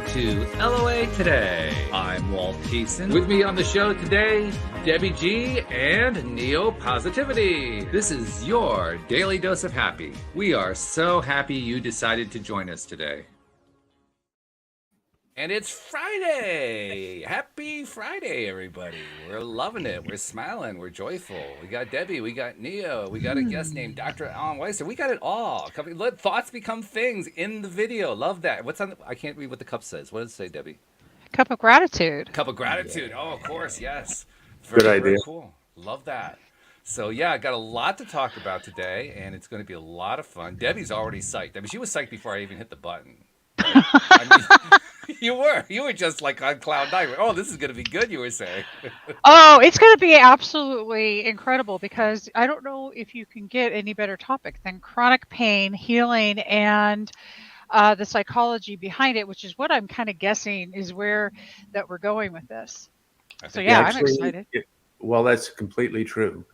to LOA Today. I'm Walt Keeson. With me on the show today, Debbie G and Neo Positivity. This is your daily dose of happy. We are so happy you decided to join us today. And it's Friday! Happy Friday, everybody. We're loving it. We're smiling. We're joyful. We got Debbie. We got Neo. We got a guest named Dr. Alan Weisser. We got it all. Let thoughts become things in the video. Love that. What's on the, I can't read what the cup says. What does it say, Debbie? Cup of gratitude. Cup of gratitude. Oh, of course. Yes. Good idea. Very cool. Love that. So, yeah, I got a lot to talk about today, and it's going to be a lot of fun. Debbie's already psyched. I mean, she was psyched before I even hit the button. Right? I mean, you were just like on cloud nine. Oh, this is going to be good, you were saying. Oh, it's going to be absolutely incredible because I don't know if you can get any better topic than chronic pain, healing, and the psychology behind it, which is what I'm kind of guessing is where that we're going with this. So yeah, I'm excited. Well, that's completely true.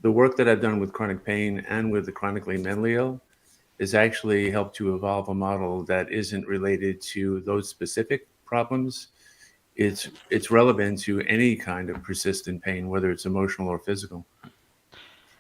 The work that I've done with chronic pain and with the chronically mentally ill has actually helped to evolve a model that isn't related to those specific problems. It's relevant to any kind of persistent pain, whether it's emotional or physical.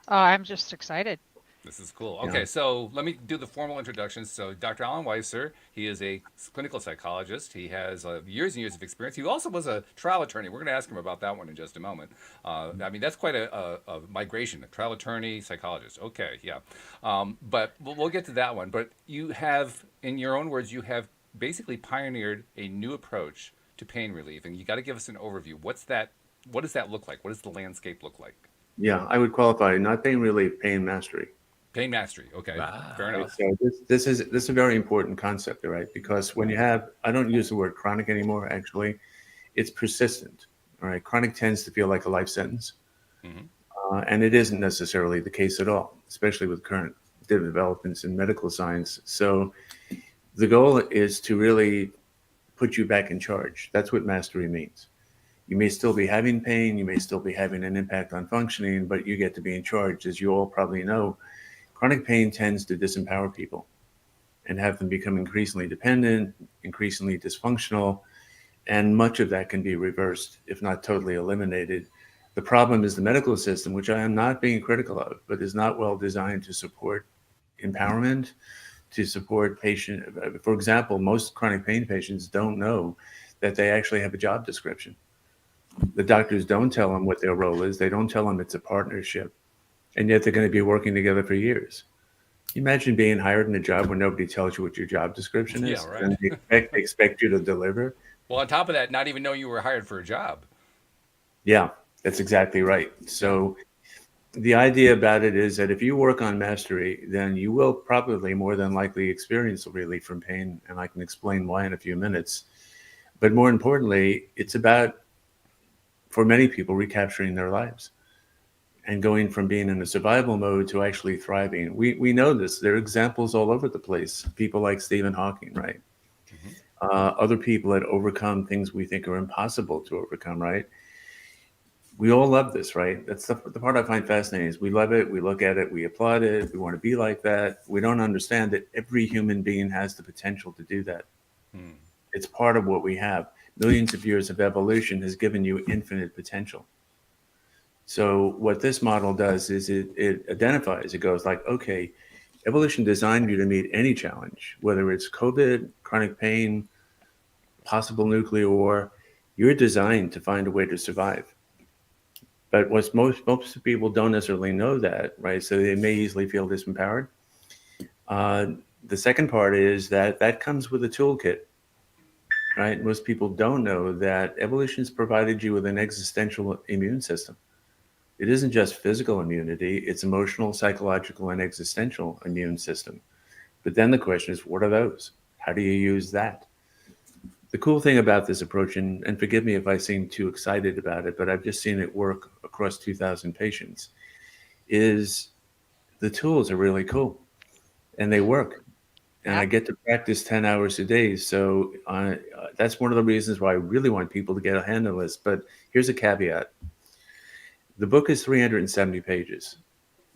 Oh, I'm just excited. This is cool. Okay, Yeah. so let me do the formal introduction. So, Dr. Alan Weisser, he is a clinical psychologist. He has years and years of experience. He also was a trial attorney. We're going to ask him about that one in just a moment. I mean, that's quite a migration, a trial attorney, psychologist. Okay, yeah. But we'll get to that one. But you have, in your own words, you have basically pioneered a new approach to pain relief. And you got to give us an overview. What's that? What does that look like? What does the landscape look like? Yeah, I would qualify not pain relief, pain mastery. Pain mastery. Okay, fair Right. enough. So this is a very important concept, right? Because when you have, I don't use the word chronic anymore, actually, it's persistent. All right. Chronic tends to feel like a life sentence. And it isn't necessarily the case at all, especially with current developments in medical science. So the goal is to really put you back in charge. That's what mastery means. You may still be having pain, you may still be having an impact on functioning, but you get to be in charge. As you all probably know, chronic pain tends to disempower people and have them become increasingly dependent, increasingly dysfunctional, and much of that can be reversed, if not totally eliminated. The problem is the medical system, which I am not being critical of, but is not well designed to support empowerment, to support patient. For example, most chronic pain patients don't know that they actually have a job description. The doctors don't tell them what their role is. They don't tell them it's a partnership. And yet they're going to be working together for years. Imagine being hired in a job where nobody tells you what your job description is. Yeah, right. And they expect you to deliver. Well, on top of that, not even knowing you were hired for a job. Yeah, that's exactly right. So the idea about it is that if you work on mastery, then you will probably more than likely experience relief from pain. And I can explain why in a few minutes. But more importantly, it's about, for many people, recapturing their lives and going from being in a survival mode to actually thriving. We know this. There are examples all over the place. People like Stephen Hawking, right? Other people that overcome things we think are impossible to overcome, right? We all love this, right? That's the part I find fascinating is we love it, we look at it, we applaud it, we want to be like that. We don't understand that every human being has the potential to do that. It's part of what we have. Millions of years of evolution has given you infinite potential. So what this model does is it identifies, it goes like, okay, evolution designed you to meet any challenge, whether it's COVID, chronic pain, possible nuclear war, you're designed to find a way to survive. But what most people don't necessarily know that, right? So they may easily feel disempowered. The second part is that comes with a toolkit, right? Most people don't know that evolution's provided you with an existential immune system. It isn't just physical immunity, it's emotional, psychological, and existential immune system. But then the question is, what are those? How do you use that? The cool thing about this approach, and forgive me if I seem too excited about it, but I've just seen it work across 2,000 patients, is the tools are really cool and they work. And I get to practice 10 hours a day. So that's one of the reasons why I really want people to get a hand on this. But here's a caveat. The book is 370 pages.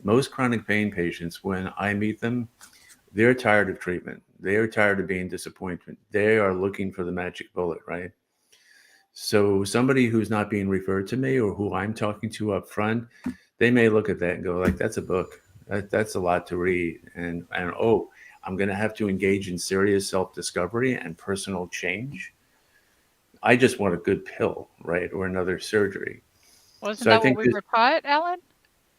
Most chronic pain patients, when I meet them, They're tired of treatment. They are tired of being disappointment. They are looking for the magic bullet, right? So somebody who's not being referred to me or who I'm talking to up front, they may look at that and go like, that's a book. That's a lot to read. And oh, I'm going to have to engage in serious self-discovery and personal change. I just want a good pill, right? Or another surgery. Wasn't So I that what think we this, were taught, Alan?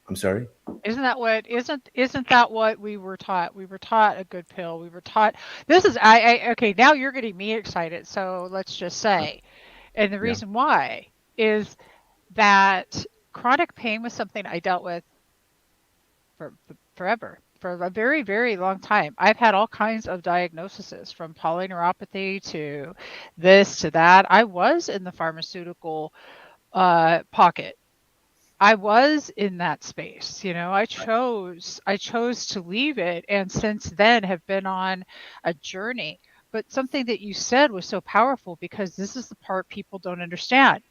I'm sorry. Isn't that what we were taught? We were taught a good pill. We were taught this is I okay, now you're getting me excited. So let's just say, and the Yeah. reason why is that chronic pain was something I dealt with forever, for a very, very long time. I've had all kinds of diagnoses from polyneuropathy to this to that. I was in the pharmaceutical pocket. I was in that space, you know. I chose to leave it, and since then have been on a journey. But something that you said was so powerful, because this is the part people don't understand,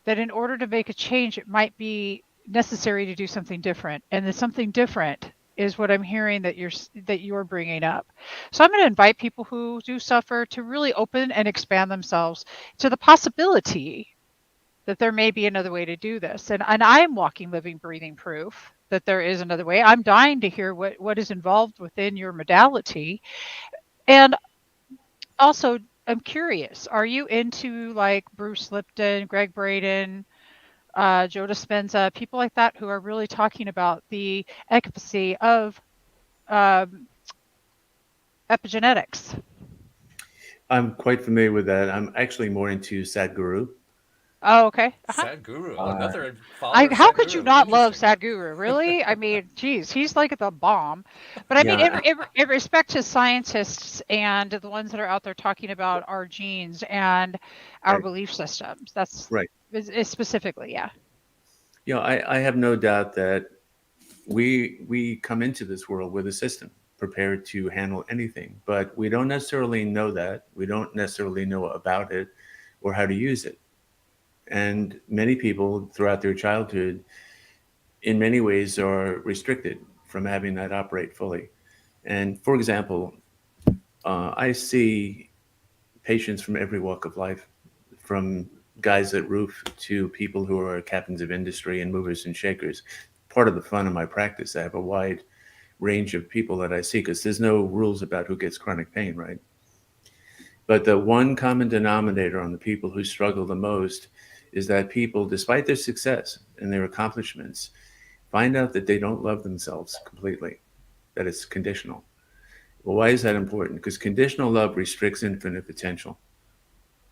that in order to make a change, it might be necessary to do something different, and the something different is what I'm hearing that you're bringing up. So I'm going to invite people who do suffer to really open and expand themselves to the possibility that there may be another way to do this. And I'm walking, living, breathing proof that there is another way. I'm dying to hear what is involved within your modality. And also, I'm curious, are you into like Bruce Lipton, Greg Braden, Joe Dispenza, people like that who are really talking about the efficacy of um, epigenetics? I'm quite familiar with that. I'm actually more into Sadhguru. Oh, okay. Uh-huh. Sadhguru, Uh, another follower of How could you Sadhguru. not love Interesting. Sadhguru? Really? I mean, geez, he's like the bomb. But I mean, yeah, in respect to scientists and the ones that are out there talking about our genes and our right, belief systems, that's right. is specifically, yeah. I have no doubt that we come into this world with a system prepared to handle anything, but we don't necessarily know that. We don't necessarily know about it or how to use it. And many people throughout their childhood, in many ways, are restricted from having that operate fully. And for example, I see patients from every walk of life, from guys at roof to people who are captains of industry and movers and shakers. Part of the fun of my practice, I have a wide range of people that I see because there's no rules about who gets chronic pain, right? But the one common denominator on the people who struggle the most is that people, despite their success and their accomplishments, find out that they don't love themselves completely, that it's conditional. Well, why is that important? Because conditional love restricts infinite potential.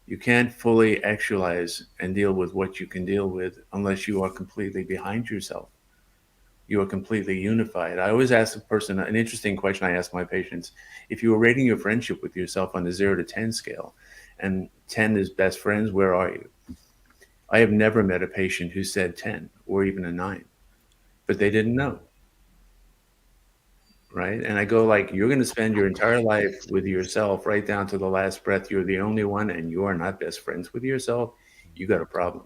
You can't fully actualize and deal with what you can deal with unless you are completely behind yourself. You are completely unified. I always ask a person an interesting question I ask my patients. If you were rating your friendship with yourself on a 0 to 10 scale, and 10 is best friends, where are you? I have never met a patient who said 10 or even a 9, but they didn't know, right? And I go like, you're going to spend your entire life with yourself right down to the last breath. You're the only one, and you are not best friends with yourself. You got a problem.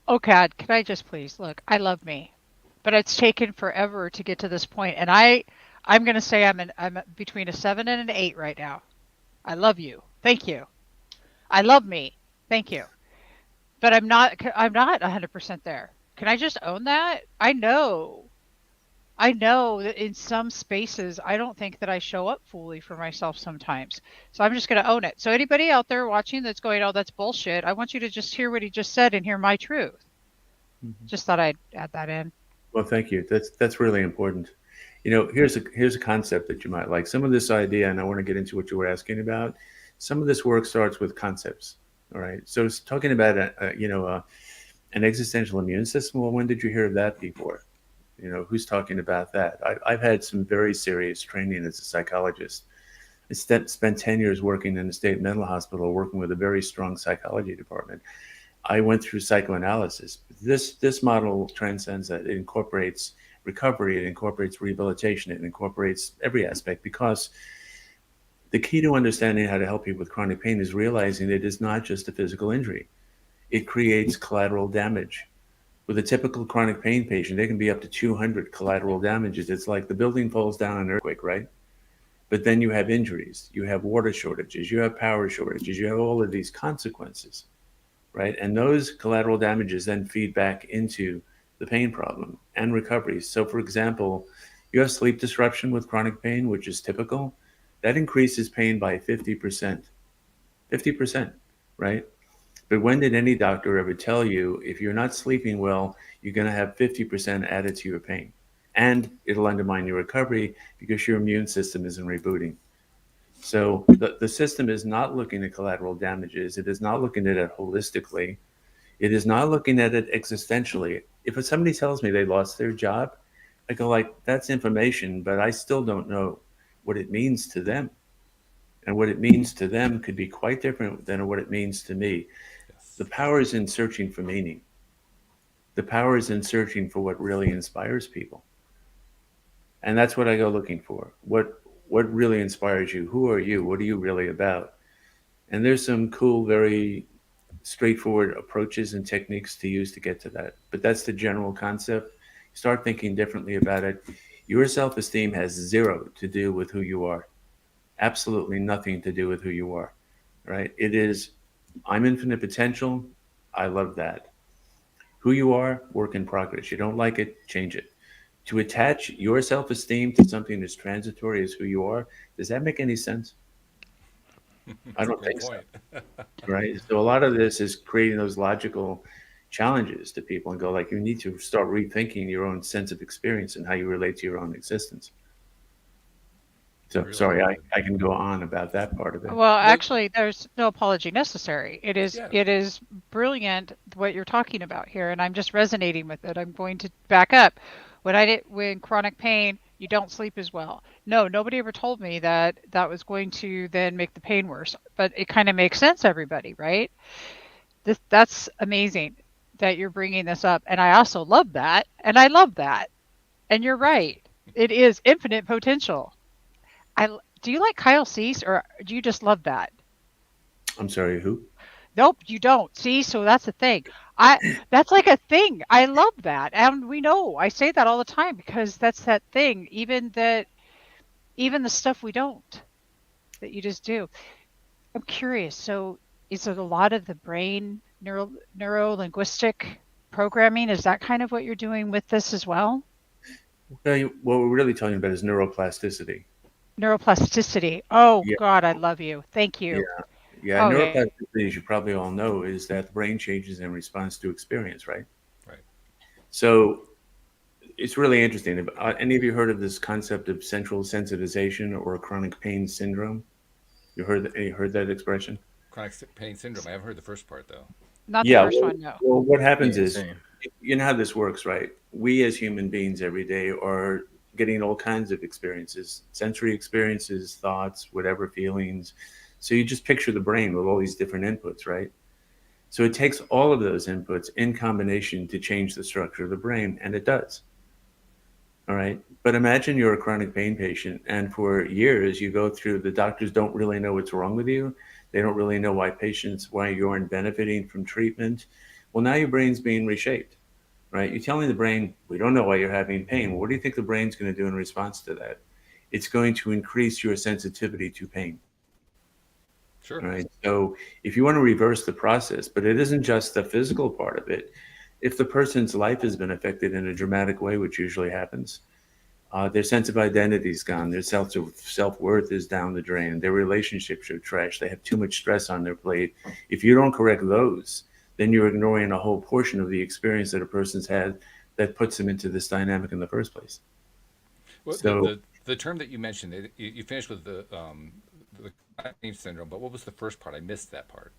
Oh God, can I just please look? I love me, but it's taken forever to get to this point, and I'm going to say I'm between a 7 and an 8 right now. I love you. Thank you. I love me. Thank you. But I'm not 100% there. Can I just own that? I know that in some spaces I don't think that I show up fully for myself sometimes. So I'm just going to own it. So anybody out there watching that's going, "Oh, that's bullshit." I want you to just hear what he just said and hear my truth. Mhm. Just thought I'd add that in. Well, thank you. That's really important. You know, here's a concept that you might like. Some of this idea, and I want to get into what you were asking about. Some of this work starts with concepts. All right. So it's talking about an existential immune system. Well, when did you hear of that before? You know, who's talking about that? I've had some very serious training as a psychologist. I spent 10 years working in a state mental hospital, working with a very strong psychology department. I went through psychoanalysis. This model transcends that. It incorporates recovery, it incorporates rehabilitation, it incorporates every aspect, because the key to understanding how to help people with chronic pain is realizing it is not just a physical injury. It creates collateral damage, With a typical chronic pain patient, there can be up to 200 collateral damages. It's like the building falls down in an earthquake, right? But then you have injuries, you have water shortages, you have power shortages, you have all of these consequences, right? And those collateral damages then feed back into the pain problem and recovery. So, for example, you have sleep disruption with chronic pain, which is typical. That increases pain by 50%. 50%, right? But when did any doctor ever tell you if you're not sleeping well, you're going to have 50% added to your pain? And it'll undermine your recovery because your immune system isn't rebooting. So the system is not looking at collateral damages. It is not looking at it holistically. It is not looking at it existentially. If somebody tells me they lost their job, I go like, that's information, but I still don't know what it means to them. And what it means to them could be quite different than what it means to me. The Yes. power is in searching for meaning. The power is in searching for what really inspires people. And that's what I go looking for. What really inspires you? Who are you? What are you really about? And there's some cool, very straightforward approaches and techniques to use to get to that. But that's the general concept. Start thinking differently about it. Your self-esteem has zero to do with who you are. Absolutely nothing to do with who you are. Right? It is I'm infinite potential. I love that. Who you are, work in progress. You don't like it, change it. To attach your self esteem to something as transitory as who you are, does that make any sense? I That's a don't great think so. point. Right. So a lot of this is creating those logical challenges to people and go like, you need to start rethinking your own sense of experience and how you relate to your own existence. So Really sorry, good. I can go on about that part of it. Well, No, actually, there's no apology necessary. yeah. It is brilliant what you're talking about here, and I'm just resonating with it. I'm going to back up. When chronic pain, you don't sleep as well. No, nobody ever told me that that was going to then make the pain worse. But it kind of makes sense, everybody, right? That's amazing that you're bringing this up, and I also love that, and I love that. And you're right. It is infinite potential. Do you like Kyle Cease, or do you just love that? I'm sorry, who? Nope, you don't. See, so that's the thing. I That's like a thing. I love that. And we know. I say that all the time because that's that thing. Even the stuff we don't that you just do. I'm curious. So is it a lot of the brain neuro linguistic programming? Is that kind of what you're doing with this as well? What we're really talking about is neuroplasticity. Neuroplasticity. Oh Yeah, God, I love you. Thank yeah. you. Yeah, Okay. neuroplasticity, as you probably all know, is that the brain changes in response to experience, right? Right. So it's really interesting. Have any of you heard of this concept of central sensitization or chronic pain syndrome? You heard that expression? Chronic pain syndrome. I haven't heard the first part though. Not the Yeah. first one, no. Well, what happens Yeah, is, same. you know how this works, right? We as human beings every day are getting all kinds of experiences, sensory experiences, thoughts, whatever feelings. So you just picture the brain with all these different inputs, right? So it takes all of those inputs in combination to change the structure of the brain, and it does. All right. But imagine you're a chronic pain patient, and for years you go through, the doctors don't really know what's wrong with you. They don't really know why you aren't benefiting from treatment. Well, now your brain's being reshaped, right? You're telling the brain, we don't know why you're having pain. What do you think the brain's going to do in response to that? It's going to increase your sensitivity to pain. Sure. All right. So if you want to reverse the process, but it isn't just the physical part of it. If the person's life has been affected in a dramatic way, which usually happens, their sense of identity is gone. Their self worth is down the drain. Their relationships are trash. They have too much stress on their plate. If you don't correct those, then you're ignoring a whole portion of the experience that a person's had that puts them into this dynamic in the first place. Well, So the term that you mentioned, you finished with the chronic pain syndrome, but what was the first part? I missed that part.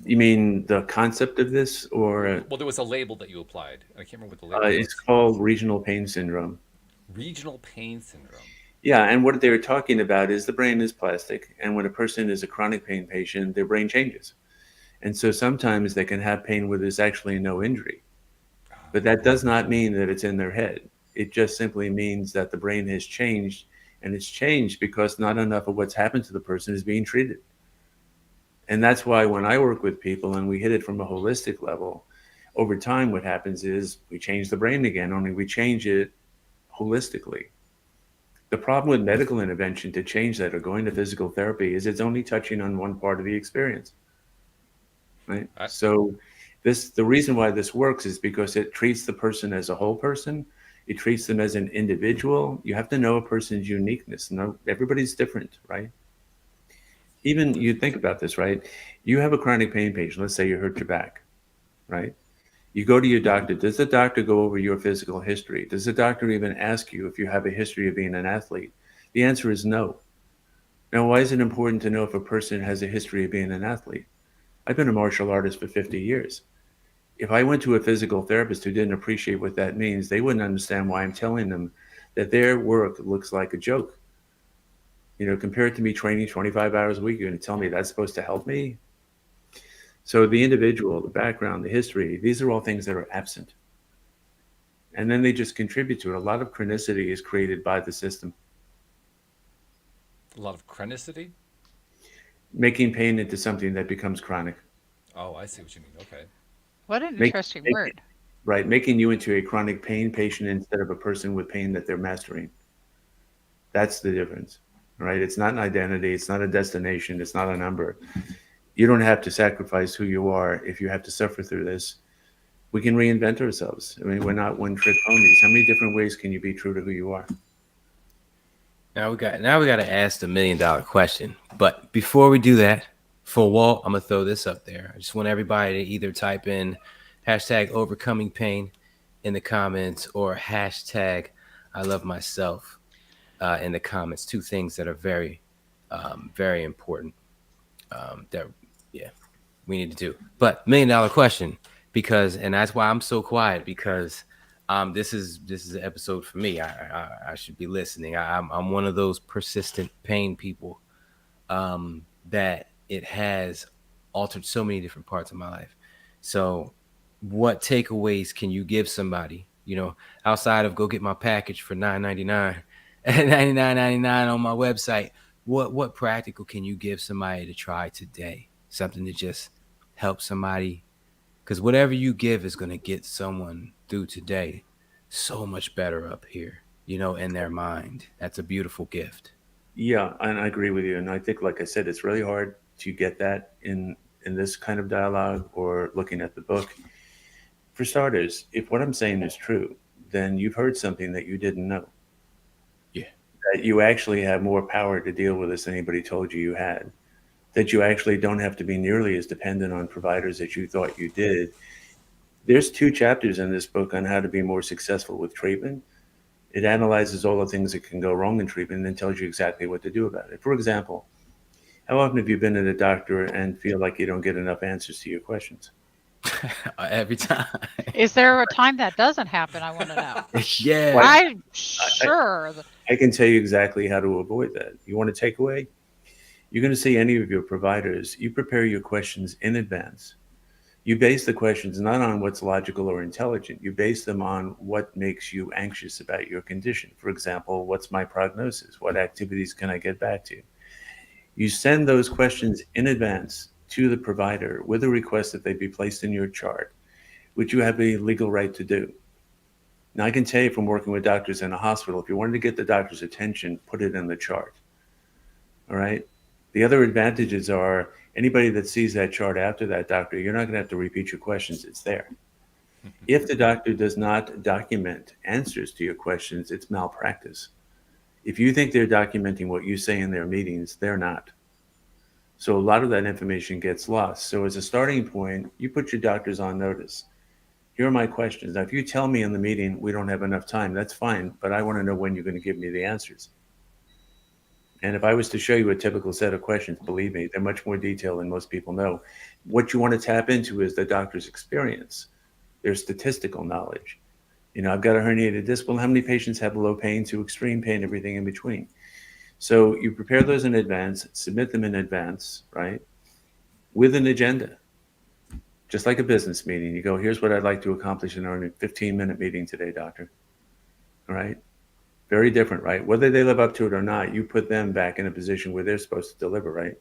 you mean the concept of this, or Well, there was a label that you applied. I can't remember what the label it's was. called regional pain syndrome? Regional pain syndrome. Yeah, and what they're talking about is the brain is plastic, and when a person is a chronic pain patient, their brain changes. And so sometimes they can have pain where there's actually no injury. But Ah, that does not mean that it's in their head. It just simply means that the brain has changed, and it's changed because not enough of what's happened to the person is being treated. And that's why when I work with people and we hit it from a holistic level, Over time, what happens is we change the brain again, only we change it holistically. The problem with medical intervention to change that or going to physical therapy is it's only touching on one part of the experience, right? I, So the reason why this works is because it treats the person as a whole person. It treats them as an individual. You have to know a person's uniqueness. No, everybody's different, right? Even you think about this, right? You have a chronic pain patient. Let's say you hurt your back, right? You go to your doctor. Does the doctor go over your physical history? Does the doctor even ask you if you have a history of being an athlete? The answer is no. Now, why is it important to know if a person has a history of being an athlete? I've been a martial artist for 50 years. If I went to a physical therapist who didn't appreciate what that means, they wouldn't understand why I'm telling them that their work looks like a joke. Compared to me training 25 hours a week, you're going to tell me that's supposed to help me? So the individual, the background, the history, these are all things that are absent. And then they just contribute to it. A lot of chronicity is created by the system, a lot of chronicity. making pain into something that becomes chronic. Oh, I see what you mean. Okay. What an Make, interesting make, word. right, making you into a chronic pain patient instead of a person with pain that they're mastering. That's the difference, right? It's not an identity. It's not a destination. It's not a number. You don't have to sacrifice who you are if you have to suffer through this. We can reinvent ourselves. I mean, we're not one trick ponies. How many different ways can you be true to who you are? Now we got to ask the $1,000,000 question. But before we do that, for Walt, I'm gonna throw this up there. I just want everybody to either type in hashtag overcoming pain in the comments or hashtag I love myself in the comments. Two things that are very, very important. That yeah, we need to do. But $1,000,000 question and that's why I'm so quiet because this is an episode for me. I should be listening. I'm one of those persistent pain people that it has altered so many different parts of my life. So, what takeaways can you give somebody? Outside of go get my package for $9.99 and $99.99 on my website. What practical can you give somebody to try today? Something to just help somebody, because whatever you give is going to get someone through today so much better up here, in their mind. That's a beautiful gift. Yeah, and I agree with you. And I think, like I said, it's really hard to get that in this kind of dialogue or looking at the book. For starters, if what I'm saying is true, then you've heard something that you didn't know. Yeah. That you actually have more power to deal with this than anybody told you you had. That you actually don't have to be nearly as dependent on providers as you thought you did. There's 2 chapters in this book on how to be more successful with treatment. It analyzes all the things that can go wrong in treatment and then tells you exactly what to do about it. For example, how often have you been at a doctor and feel like you don't get enough answers to your questions? Every time. Is there a time that doesn't happen? I want to know. Yeah. I'm sure. I can tell you exactly how to avoid that. You want a takeaway? You're going to see any of your providers, you prepare your questions in advance. You base the questions not on what's logical or intelligent. You base them on what makes you anxious about your condition. For example, what's my prognosis? What activities can I get back to? You send those questions in advance to the provider with a request that they be placed in your chart, which you have a legal right to do. Now, I can tell you from working with doctors in a hospital, if you wanted to get the doctor's attention, put it in the chart. All right? The other advantages are anybody that sees that chart after that doctor, you're not going to have to repeat your questions. It's there. If the doctor does not document answers to your questions, it's malpractice. If you think they're documenting what you say in their meetings, they're not. So a lot of that information gets lost. So as a starting point, you put your doctors on notice. Here are my questions. Now, if you tell me in the meeting we don't have enough time, that's fine, but I want to know when you're going to give me the answers. And if I was to show you a typical set of questions, believe me, they're much more detailed than most people know. What you want to tap into is the doctor's experience, their statistical knowledge. I've got a herniated disc. Well, how many patients have low pain to extreme pain, everything in between? So you prepare those in advance, submit them in advance, right? With an agenda, just like a business meeting. You go, here's what I'd like to accomplish in our 15-minute meeting today, doctor. All right? Very different, right? Whether they live up to it or not, you put them back in a position where they're supposed to deliver, right?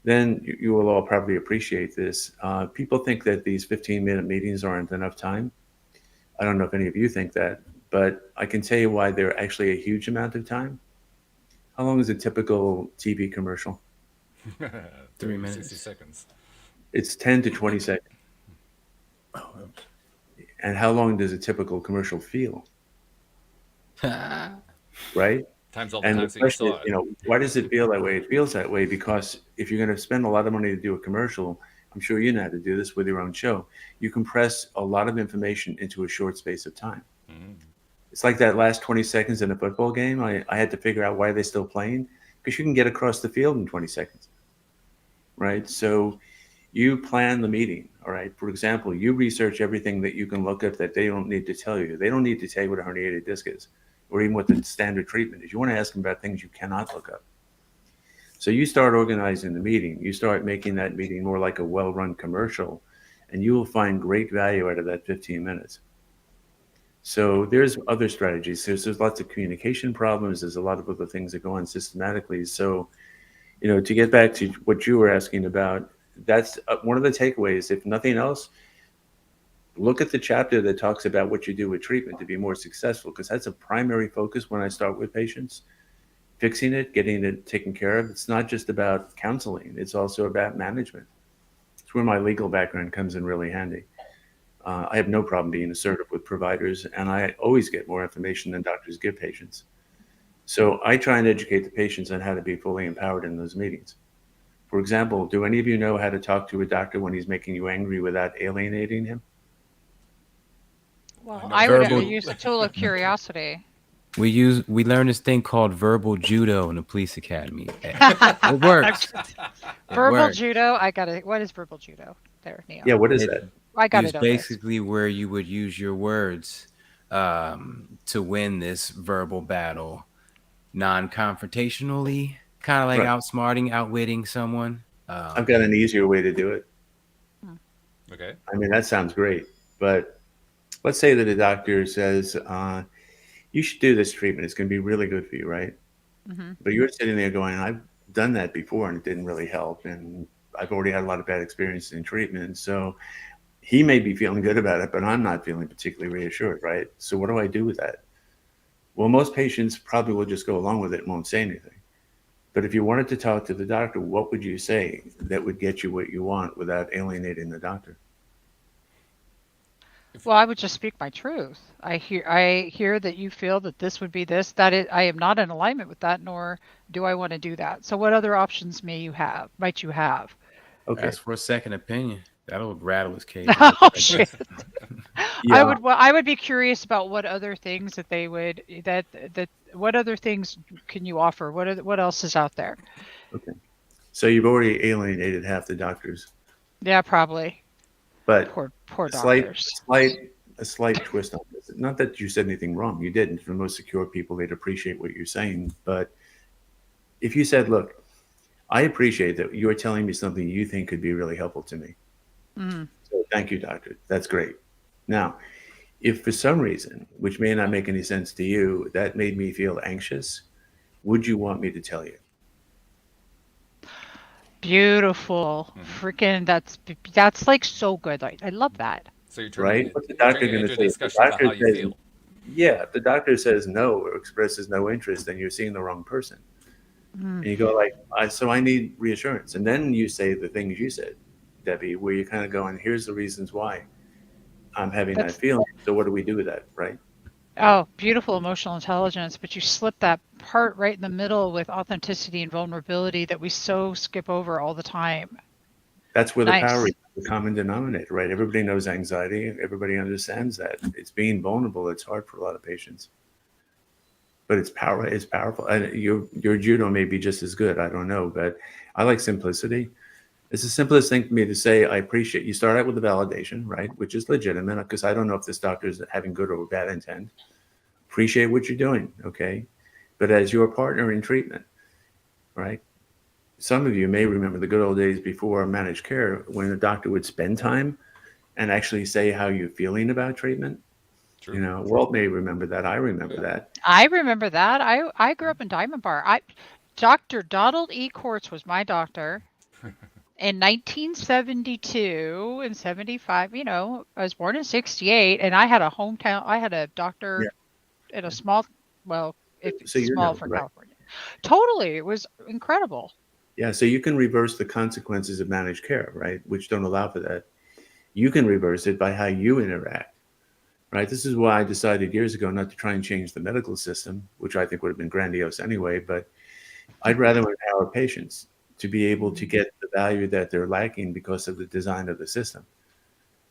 then you will all probably appreciate this. People think that these 15-minute meetings aren't enough time. I don't know if any of you think that, but I can tell you why they're actually a huge amount of time. How long is a typical TV commercial? 3 30, 60 minutes. seconds. It's 10 to 20 seconds. Oh, And how long does a typical commercial feel, oops. right? Times all the And the times that you question is, saw it. why does it feel that way? It feels that way because if you're going to spend a lot of money to do a commercial, I'm sure you know how to do this with your own show. You compress a lot of information into a short space of time. Mhm. It's like that last 20 seconds in a football game. I had to figure out why they're still playing because you can get across the field in 20 seconds, right? So you plan the meeting, all right? For example, you research everything that you can look up that they don't need to tell you. They don't need to tell you what a herniated disc is or even what the standard treatment is. You want to ask them about things you cannot look up. So you start organizing the meeting. You start making that meeting more like a well-run commercial, and you will find great value out of that 15 minutes. So there's other strategies. There's lots of communication problems. There's a lot of other things that go on systematically. So, to get back to what you were asking about, that's one of the takeaways. If nothing else, look at the chapter that talks about what you do with treatment to be more successful, because that's a primary focus when I start with patients. Fixing it, getting it taken care of. It's not just about counseling. It's also about management. It's where my legal background comes in really handy. I have no problem being assertive with providers, and I always get more information than doctors give patients. So I try and educate the patients on how to be fully empowered in those meetings. For example, do any of you know how to talk to a doctor when he's making you angry without alienating him? I Well, know I what to would Verbal. do. use the tool of curiosity. We learned this thing called verbal judo in the police academy. It works. It Verbal works. judo. I got it. What is verbal judo? There, Neil. Yeah, what is It that? I got is it on this. basically where you would use your words to win this verbal battle non-confrontationally, kind of like Right. outsmarting, outwitting someone. I've got an easier way to do it. Hmm. Okay. I mean, that sounds great. But let's say that a doctor says, you should do this treatment. It's going to be really good for you, right? Mhm. But you're sitting there going, I've done that before and it didn't really help. And I've already had a lot of bad experiences in treatment. So he may be feeling good about it, but I'm not feeling particularly reassured, right? So what do I do with that? Well, most patients probably will just go along with it and won't say anything. But if you wanted to talk to the doctor, what would you say that would get you what you want without alienating the doctor? Well, I would just speak my truth. I hear that you feel that this would be this. That is, I am not in alignment with that, nor do I want to do that. So, what other options might you have? Okay. Ask for a second opinion. That'll rattle his cage right Oh there. shit. Yeah. I would be curious about what other things that they would that what other things can you offer? What else is out there? Okay. So you've already alienated half the doctors, Yeah, probably. but Poor a slight, doctors. a slight twist on this. Not that you said anything wrong. You didn't. For most secure people, they'd appreciate what you're saying. But if you said, look, I appreciate that you're telling me something you think could be really helpful to me. Mm. So thank you, doctor. That's great. Now, if for some reason, which may not make any sense to you, that made me feel anxious, would you want me to tell you? Beautiful. Mhm. Freaking that's like so good. I love that. So you're turning Right? it, What's the you're doctor turning it going to into a say? If the discussion about doctor how you says, feel. yeah, if the doctor says no or expresses no interest, then you're seeing the wrong person. Mm. And you go like, so I need reassurance. And then you say the things you said, Debbie, where you're kind of going, here's the reasons why I'm having that That's feeling. So what do we do with that? Right? oh, beautiful emotional intelligence, but you slip that part right in the middle with authenticity and vulnerability that we so skip over all the time. That's where the power Nice. is, the common denominator, right? Everybody knows anxiety. Everybody understands that. It's being vulnerable. It's hard for a lot of patients, but it's powerful. And your judo may be just as good. I don't know, but I like simplicity. It's the simplest thing for me to say. I appreciate you start out with the validation, right? Which is legitimate because I don't know if this doctor is having good or bad intent. Appreciate what you're doing. Okay. But as your partner in treatment, right? Some of you may remember the good old days before managed care when the doctor would spend time and actually say how you're feeling about treatment. True. Walt may remember that. I remember Yeah. that. I remember that. I grew up in Diamond Bar. Dr. Donald E. Quartz was my doctor. In 1972 and 75, I was born in 68, and I had a hometown. I had a Yeah. doctor in a small, well, if So it's you small know, for right? California. Totally. It was incredible. Yeah. So you can reverse the consequences of managed care, right? Which don't allow for that. You can reverse it by how you interact, right? This is why I decided years ago not to try and change the medical system, which I think would have been grandiose anyway, but I'd rather empower patients to be able to Mhm. get the value that they're lacking because of the design of the system.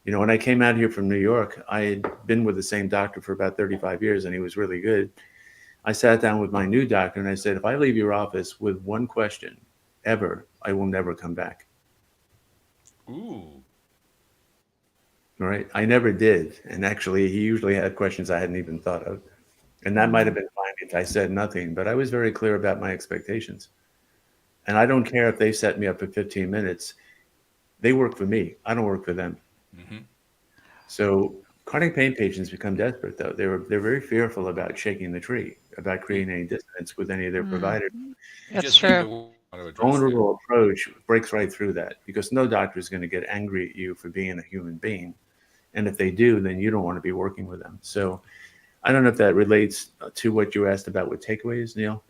When I came out here from New York, I had been with the same doctor for about 35 years and he was really good. I sat down with my new doctor and I said, if I leave your office with one question ever, I will never come back. Ooh. All right. I never did. And actually, he usually had questions I hadn't even thought of. And that might have Mhm. been fine if I said nothing, but I was very clear about my expectations. And I don't care if they set me up for 15 minutes. They work for me. I don't work for them. Hmm. So chronic pain patients become desperate, though. They're very fearful about shaking the tree, about You, creating any dissonance with any of their providers. Mhm. you That's just named true. a word I want to address there. Vulnerable approach breaks right through that because no doctor is going to get angry at you for being a human being. And if they do, then you don't want to be working with them. So I don't know if that relates to what you asked about with takeaways, Neil,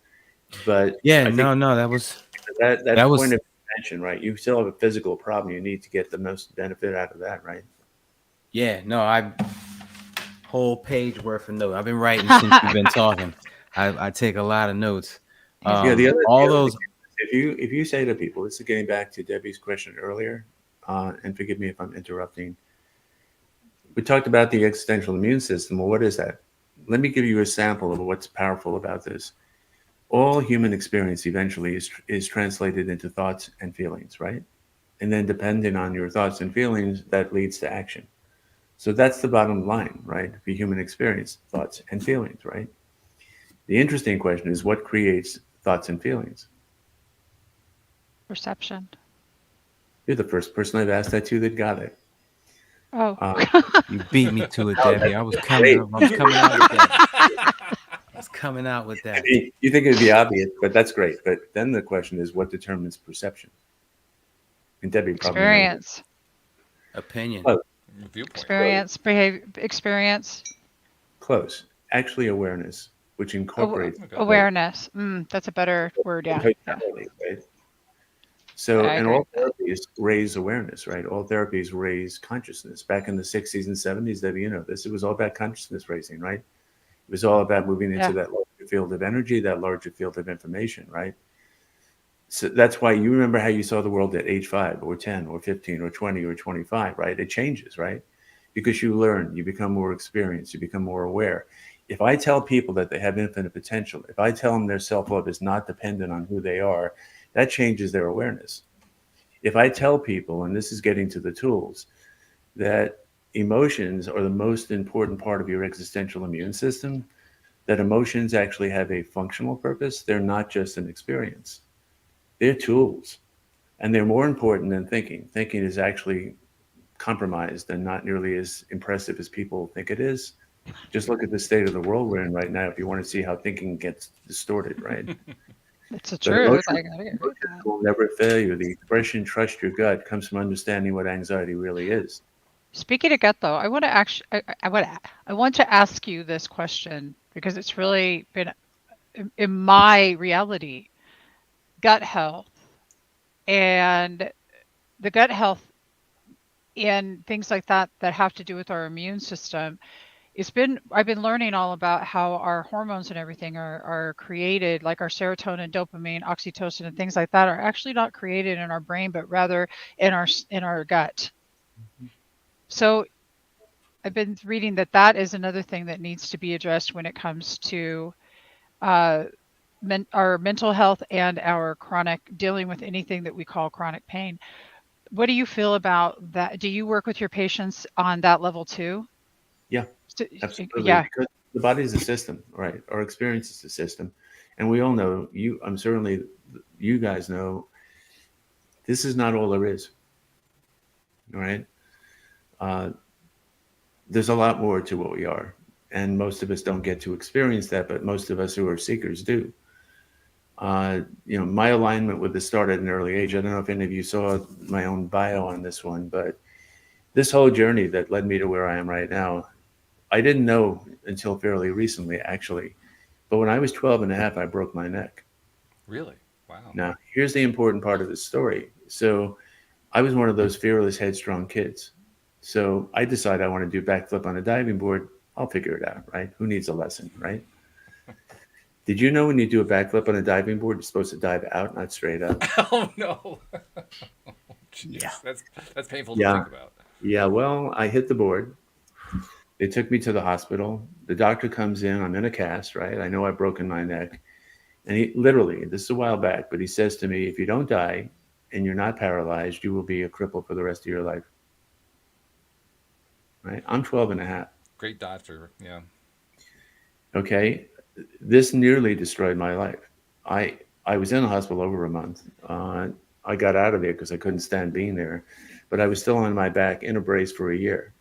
but Yeah, I think no, that was that that point was of prevention, right? You still have a physical problem. You need to get the most benefit out of that, right? yeah, no, I whole page worth of notes. I've been writing since you've been talking. I take a lot of notes. Yeah. Yeah. All The other thing, those if you say to people, this is getting back to Debbie's question earlier, and forgive me if I'm interrupting. We talked about the existential immune system. Well, what is that? Let me give you a sample of what's powerful about this. All human experience eventually is translated into thoughts and feelings, right? And then depending on your thoughts and feelings, that leads to action. So that's the bottom line, right? For human experience, thoughts and feelings, right? The interesting question is what creates thoughts and feelings? Perception. You're the first person I've asked that to that got it. Oh. Uh, you beat me to it, no, Debbie. that's great. I was coming out with that. I was coming out with I that. mean, you think it'd be obvious, but that's great. But then the question is what determines perception? And Debbie probably knows it. Experience. Opinion. Close, Viewpoint. close, Experience. Behavior. Experience. close. Actually, awareness, which incorporates Okay. both. Awareness. That's a better word. In Yeah. Yeah. totality, right? So, I and agree all with that. therapies raise awareness, right? All therapies raise consciousness. Back in the 60s and 70s, Debbie, this, it was all about consciousness raising, right? It was all about moving into Yeah. that larger field of energy, that larger field of information, right? So that's why you remember how you saw the world at age 5 or 10 or 15 or 20 or 25, right? It changes, right? Because you learn, you become more experienced, you become more aware. If I tell people that they have infinite potential, if I tell them their self love is not dependent on who they are, that changes their awareness. If I tell people, and this is getting to the tools, that emotions are the most important part of your existential immune system, that emotions actually have a functional purpose, they're not just an experience, they're tools. And they're more important than thinking. Thinking is actually compromised and not nearly as impressive as people think it is. Just look at the state of the world we're in right now if you want to see how thinking gets distorted, right? It's the But truth. I gotta agree with emotions that. will never fail you. The expression trust your gut comes from understanding what anxiety really is. Speaking of gut, though, I want to actually, I want to ask you this question because it's really been in my reality, gut health and the gut health and things like that that have to do with our immune system. I've been learning all about how our hormones and everything are created, like our serotonin, dopamine, oxytocin, and things like that are actually not created in our brain, but rather in our gut. So I've been reading that that is another thing that needs to be addressed when it comes to uh, our mental health and our chronic dealing with anything that we call chronic pain. What do you feel about that? Do you work with your patients on that level too? Yeah, So, absolutely. yeah, Because the body is a system, right? Our experience is a system. And we all know, I'm certainly, you guys know, this is not all there is, right? Uh, there's a lot more to what we are. And most of us don't get to experience that, but most of us who are seekers do. My alignment with this started at an early age. I don't know if any of you saw my own bio on this one, but this whole journey that led me to where I am right now, I didn't know until fairly recently, actually. But when I was 12 and a half, I broke my neck. Really? Wow. Now, here's the important part of the story. So I was one of those fearless, headstrong kids. So I decided I want to do backflip on a diving board. I'll figure it out, right? Who needs a lesson, right? Did you know when you do a backflip on a diving board, you're supposed to dive out, not straight up? Oh no. Yeah. Jeez, that's painful to Yeah. think about. Yeah. Well, I hit the board. They took me to the hospital. The doctor comes in. I'm in a cast, right? I know I've broken my neck. And he literally, this is a while back, but he says to me, if you don't die and you're not paralyzed, you will be a cripple for the rest of your life. Right? I'm 12 and a half. Great doctor. Yeah. Okay. This nearly destroyed my life. I was in the hospital over a month. I got out of it because I couldn't stand being there, but I was still on my back in a brace for a year.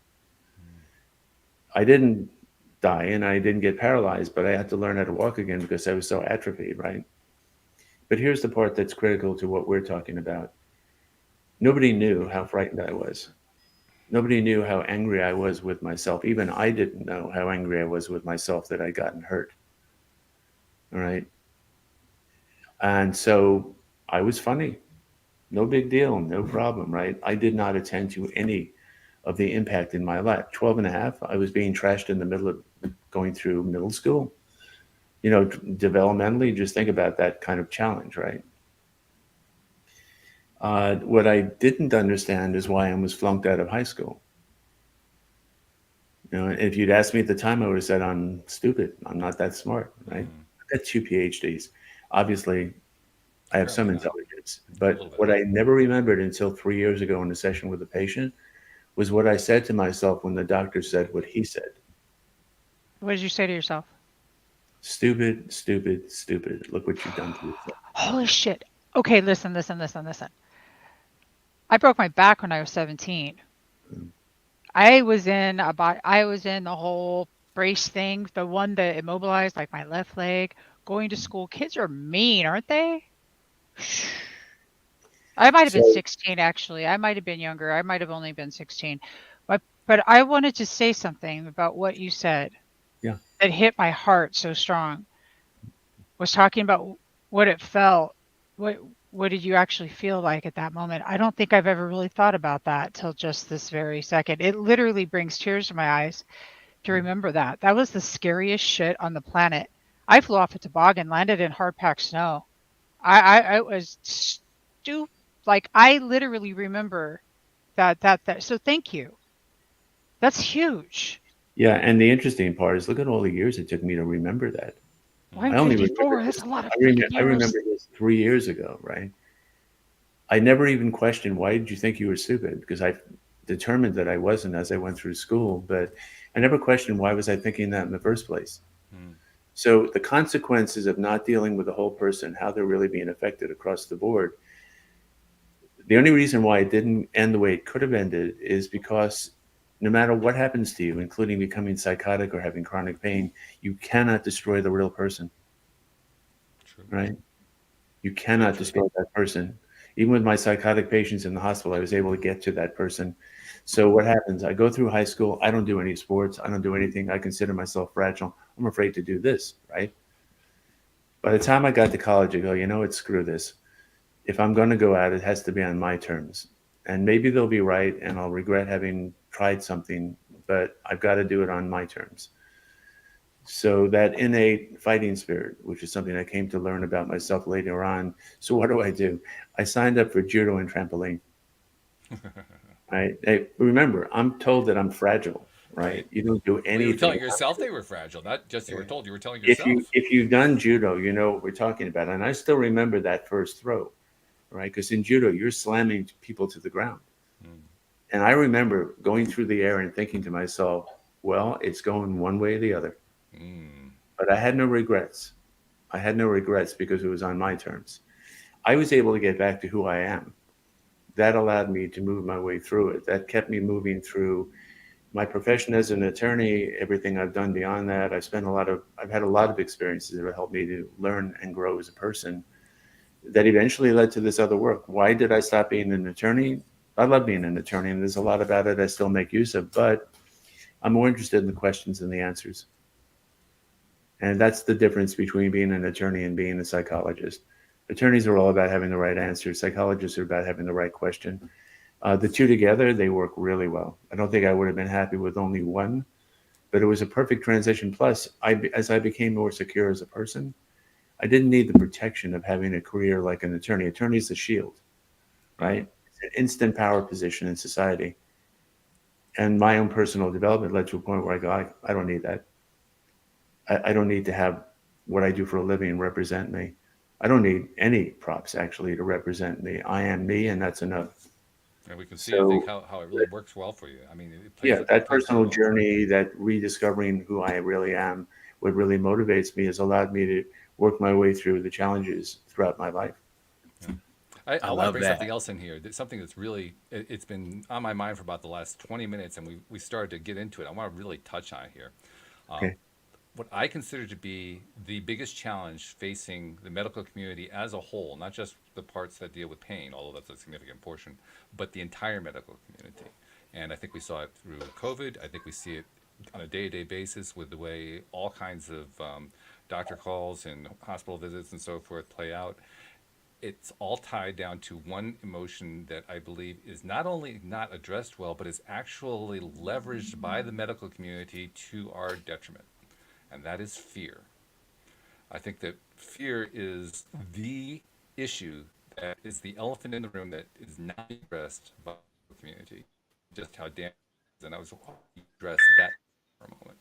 I didn't die and I didn't get paralyzed, but I had to learn how to walk again because I was so atrophied, right? But here's the part that's critical to what we're talking about. Nobody knew how frightened I was. Nobody knew how angry I was with myself. Even I didn't know how angry I was with myself that I'd gotten hurt. All right. And so I was funny. No big deal. No problem. Right. I did not attend to any of the impact in my life. 12 and a half, I was being trashed in the middle of going through middle school. Developmentally, just think about that kind of challenge, right? What I didn't understand is why I was flunked out of high school. If you'd asked me at the time, I would have said I'm stupid. I'm not that smart, right? I got 2 PhDs. Obviously, I have some Apparently not. intelligence, A but little bit. what I never remembered until 3 years ago in a session with a patient was what I said to myself when the doctor said what he said. What did you say to yourself? Stupid, stupid, stupid. Look what you've done to yourself. Holy shit. Okay, listen. I broke my back when I was 17. Mm. I was in the whole brace thing, the one that immobilized like my left leg, going to school. Kids are mean, aren't they? I might have been So, 16 actually. I might have been younger. I might have only been 16. But I wanted to say something about what you said yeah, that hit my heart so strong. Was talking about what it felt. What what did you actually feel like at that moment? I don't think I've ever really thought about that till just this very second. It literally brings tears to my eyes to remember that. That was the scariest shit on the planet. I flew off a toboggan, landed in hard packed snow. I was like I literally remember that. So thank you. That's huge. yeah. And the interesting part is look at all the years it took me to remember that. Well, I'm I only remember 54. That's this. a lot of I freaking years. remember this 3 years ago, right? I never even questioned why did you think you were stupid because I determined that I wasn't as I went through school, but I never questioned why was I thinking that in the first place. Hmm. So the consequences of not dealing with the whole person, how they're really being affected across the board. The only reason why it didn't end the way it could have ended is because no matter what happens to you, including becoming psychotic or having chronic pain, you cannot destroy the real person, True. right? You Very cannot true. destroy that person. Even with my psychotic patients in the hospital, I was able to get to that person. So what happens? I go through high school. I don't do any sports. I don't do anything. I consider myself fragile. I'm afraid to do this, right? By the time I got to college, I go, you know what? Screw this. If I'm going to go out, it has to be on my terms. And maybe they'll be right, and I'll regret having tried something, but I've got to do it on my terms. So that innate fighting spirit, which is something I came to learn about myself later on. So what do? I signed up for judo and trampoline. Remember, I'm told that I'm fragile, right? Right. You don't do Well, you were anything. telling yourself they were fragile, not just you were told. You were telling If yourself. you've done judo, you know what we're talking about. And I still remember that first throw, right? Because in judo, you're slamming people to the ground. Hmm. And I remember going through the air and thinking to myself, well, it's going one way or the other. Hmm. But I had no regrets. I had no regrets because it was on my terms. I was able to get back to who I am. That allowed me to move my way through it. That kept me moving through my profession as an attorney, everything I've done beyond that, I've had a lot of experiences that have helped me to learn and grow as a person that eventually led to this other work. Why did I stop being an attorney? I love being an attorney, and there's a lot about it I still make use of, but I'm more interested in the questions than the answers. And that's the difference between being an attorney and being a psychologist. Attorneys are all about having the right answer. Psychologists are about having the right question. The two together, they work really well. I don't think I would have been happy with only one, but it was a perfect transition. Plus, as I became more secure as a person, I didn't need the protection of having a career like an attorney. Attorney is a shield, right? It's an instant power position in society. And my own personal development led to a point where I go, I don't need that. I don't need to have what I do for a living represent me. I don't need any props actually to represent me. I am me, and that's enough. And we can see, I think, So how it really works well for you. I mean, yeah, it that plays very personal well. journey, that rediscovering who I really am, what really motivates me has allowed me to work my way through the challenges throughout my life. Yeah. I I want to love bring something that. else in here. Something that's really, it's been on my mind for about the last 20 minutes, and we started to get into it. I want to really touch on it here. Um, Okay. what I consider to be the biggest challenge facing the medical community as a whole, not just the parts that deal with pain, although that's a significant portion, but the entire medical community. And I think we saw it through COVID. I think we see it on a day-to-day basis with the way all kinds of doctor calls and hospital visits and so forth play out. It's all tied down to one emotion that I believe is not only not addressed well, but is actually leveraged by the medical community to our detriment, and that is fear. I think that fear is the issue that is the elephant in the room that is not addressed by the community. Just how damaging it is. And I was hoping to address that for a moment.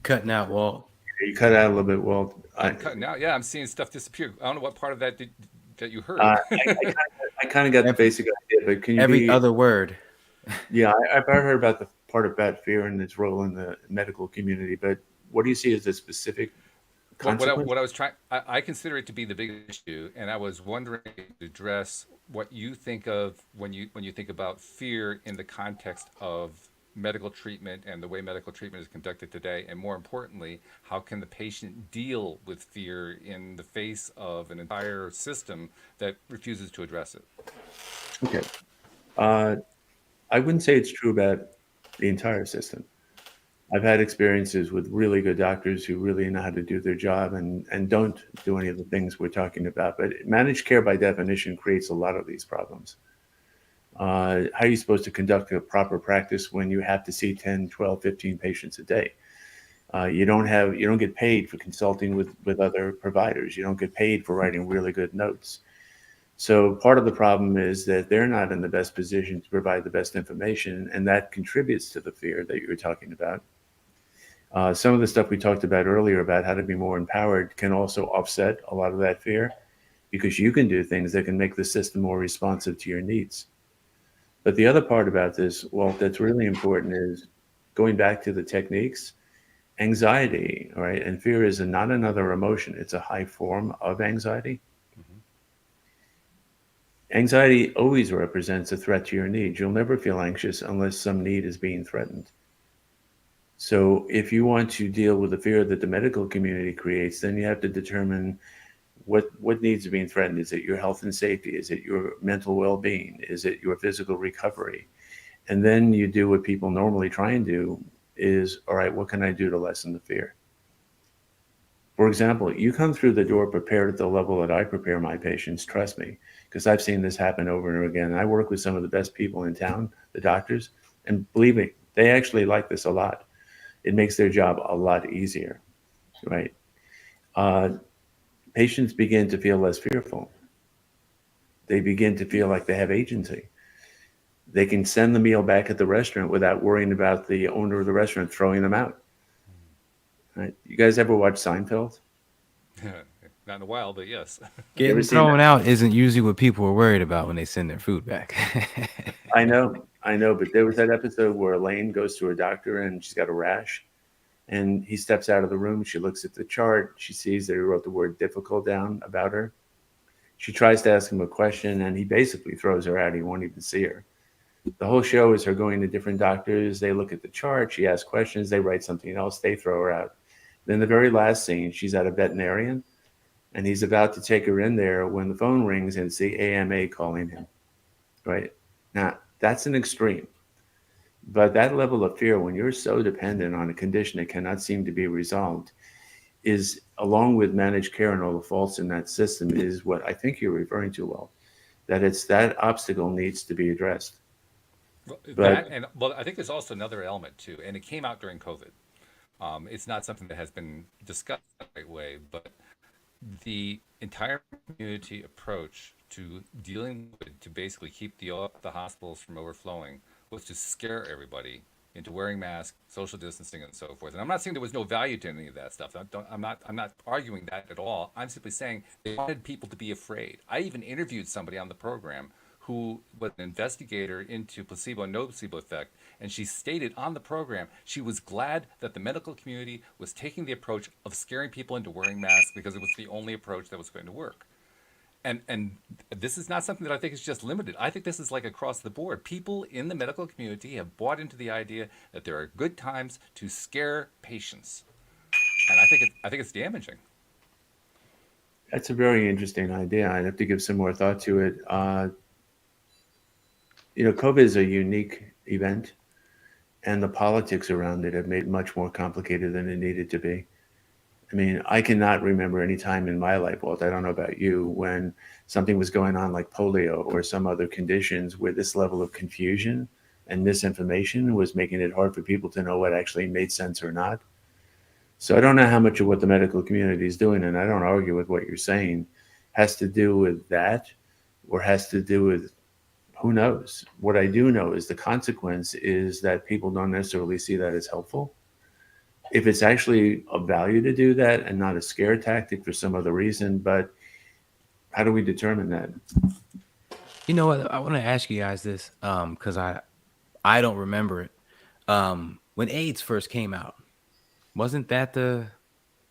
Cutting out, Walt. You cut out a little bit. Well, I'm cutting out. Yeah, I'm seeing stuff disappear. I don't know what part of that you uh, heard. I kind of got the Every, basic idea, but can you every be? other word. Yeah, I've heard about the part about fear and its role in the medical community, but what do you see as the specific consequence? What I was trying, I consider it to be the biggest issue, and I was wondering to address what you think of when you think about fear in the context of medical treatment and the way medical treatment is conducted today, and more importantly, how can the patient deal with fear in the face of an entire system that refuses to address it? Okay. Uh, I wouldn't say it's true about the entire system. I've had experiences with really good doctors who really know how to do their job and don't do any of the things we're talking about. But managed care, by definition, creates a lot of these problems. How are you supposed to conduct a proper practice when you have to see 10, 12, 15 patients a day? You don't get paid for consulting with other providers. You don't get paid for writing really good notes. So part of the problem is that they're not in the best position to provide the best information, and that contributes to the fear that you were talking about. Some of the stuff we talked about earlier about how to be more empowered can also offset a lot of that fear because you can do things that can make the system more responsive to your needs. But the other part about this, well, that's really important is going back to the techniques, anxiety, all right, and fear is not another emotion. It's a high form of anxiety. Hmm. Anxiety always represents a threat to your needs. You'll never feel anxious unless some need is being threatened. So if you want to deal with the fear that the medical community creates, then you have to determine what needs are being threatened. Is it your health and safety? Is it your mental well-being? Is it your physical recovery? And then you do what people normally try and do is, all right, what can I do to lessen the fear? For example, you come through the door prepared at the level that I prepare my patients, trust me, because I've seen this happen over and over again. I work with some of the best people in town, the doctors, and believe me, they actually like this a lot. It makes their job a lot easier, right? Uh, Patients begin to feel less fearful. They begin to feel like they have agency. They can send the meal back at the restaurant without worrying about the owner of the restaurant throwing them out. Right? You guys ever watch Seinfeld? Not in a while, but yes. You ever Getting seen that? thrown out isn't usually what people are worried about when they send their food back. I know, but there was that episode where Elaine goes to her doctor and she's got a rash, and he steps out of the room. She looks at the chart. She sees that he wrote the word difficult down about her. She tries to ask him a question, and he basically throws her out. He won't even see her. The whole show is her going to different doctors. They look at the chart. She asks questions. They write something else. They throw her out. Then the very last scene, she's at a veterinarian, and he's about to take her in there when the phone rings and it's the AMA calling him. Right now, that's an extreme. But that level of fear, when you're so dependent on a condition that cannot seem to be resolved, is, along with managed care and all the faults in that system, is what I think you're referring to, well, that it's that obstacle needs to be addressed. That But and well, I think there's also another element too, and it came out during COVID. It's not something that has been discussed the right way, but the entire community approach to dealing with to basically keep the hospitals from overflowing was to scare everybody into wearing masks, social distancing, and so forth. And I'm not saying there was no value to any of that stuff. I'm not arguing that at all. I'm simply saying they wanted people to be afraid. I even interviewed somebody on the program who was an investigator into placebo and no placebo effect, and she stated on the program she was glad that the medical community was taking the approach of scaring people into wearing masks because it was the only approach that was going to work. And this is not something that I think is just limited. I think this is like across the board. People in the medical community have bought into the idea that there are good times to scare patients, and I think it's damaging. that's a very interesting idea. I'd have to give some more thought to it. COVID is a unique event, and the politics around it have made it much more complicated than it needed to be. I mean, I cannot remember any time in my life, Walt, I don't know about you, when something was going on like polio or some other conditions where this level of confusion and misinformation was making it hard for people to know what actually made sense or not. So I don't know how much of what the medical community is doing, and I don't argue with what you're saying, has to do with that or has to do with who knows. What I do know is the consequence is that people don't necessarily see that as helpful. If it's actually of value to do that and not a scare tactic for some other reason, but how do we determine that? You know what? I want to ask you guys this, because I don't remember it. When AIDS first came out, wasn't that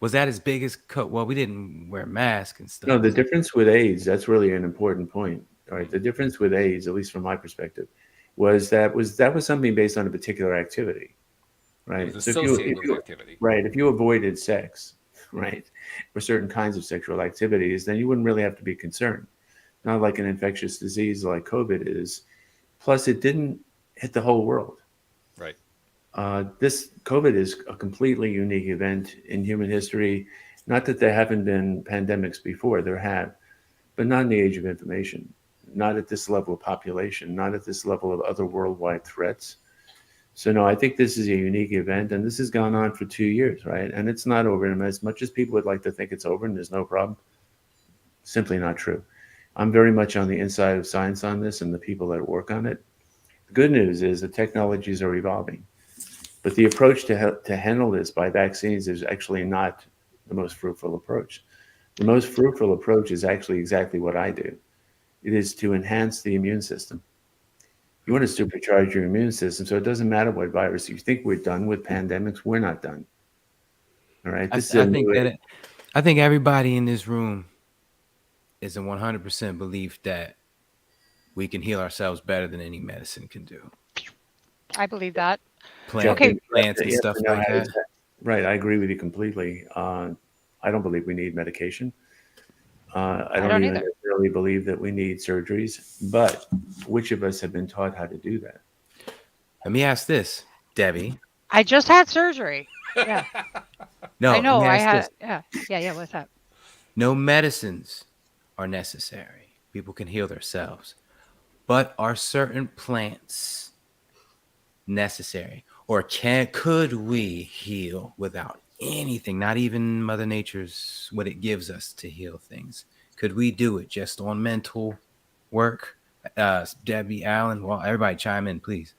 was that as big as well, we didn't wear masks and No, stuff. the difference with AIDS, that's really an important point. All right. The difference with AIDS, at least from my perspective, was something based on a particular activity. It was Right. So associated with activity. if you avoided sex, right, or certain kinds of sexual activities, then you wouldn't really have to be concerned. Not like an infectious disease like COVID is. Plus, it didn't hit the whole world. Right. This COVID is a completely unique event in human history. Not that there haven't been pandemics before, there have, but not in the age of information, not at this level of population, not at this level of other worldwide threats. So no, I think this is a unique event, and this has gone on for 2 years, right? And it's not over. And as much as people would like to think it's over and there's no problem, simply not true. I'm very much on the inside of science on this and the people that work on it. The good news is the technologies are evolving, but the approach to handle this by vaccines is actually not the most fruitful approach. The most fruitful approach is actually exactly what I do. It is to enhance the immune system. You want to supercharge your immune system, so it doesn't matter what virus you think we're done with pandemics. We're not done. All right, I, this is I a think new that age. I think everybody in this room is a 100% belief that we can heal ourselves better than any medicine can do. I believe that. Jeffrey, Okay. Plants and you have stuff to know like how to that. say. Right, I agree with you completely. I don't believe we need medication. I I don't don't even either. necessarily believe that we need surgeries. But which of us have been taught how to do that? Let me ask this, Debbie. I just had surgery. Yeah. I No, let know. me I ask had. this. Yeah. Yeah. Yeah. What's that? No medicines are necessary. People can heal themselves. But are certain plants necessary? Or could we heal without anything, not even Mother Nature's what it gives us to heal things? Could we do it just on mental work? Debbie, Allen, well, everybody chime in, please.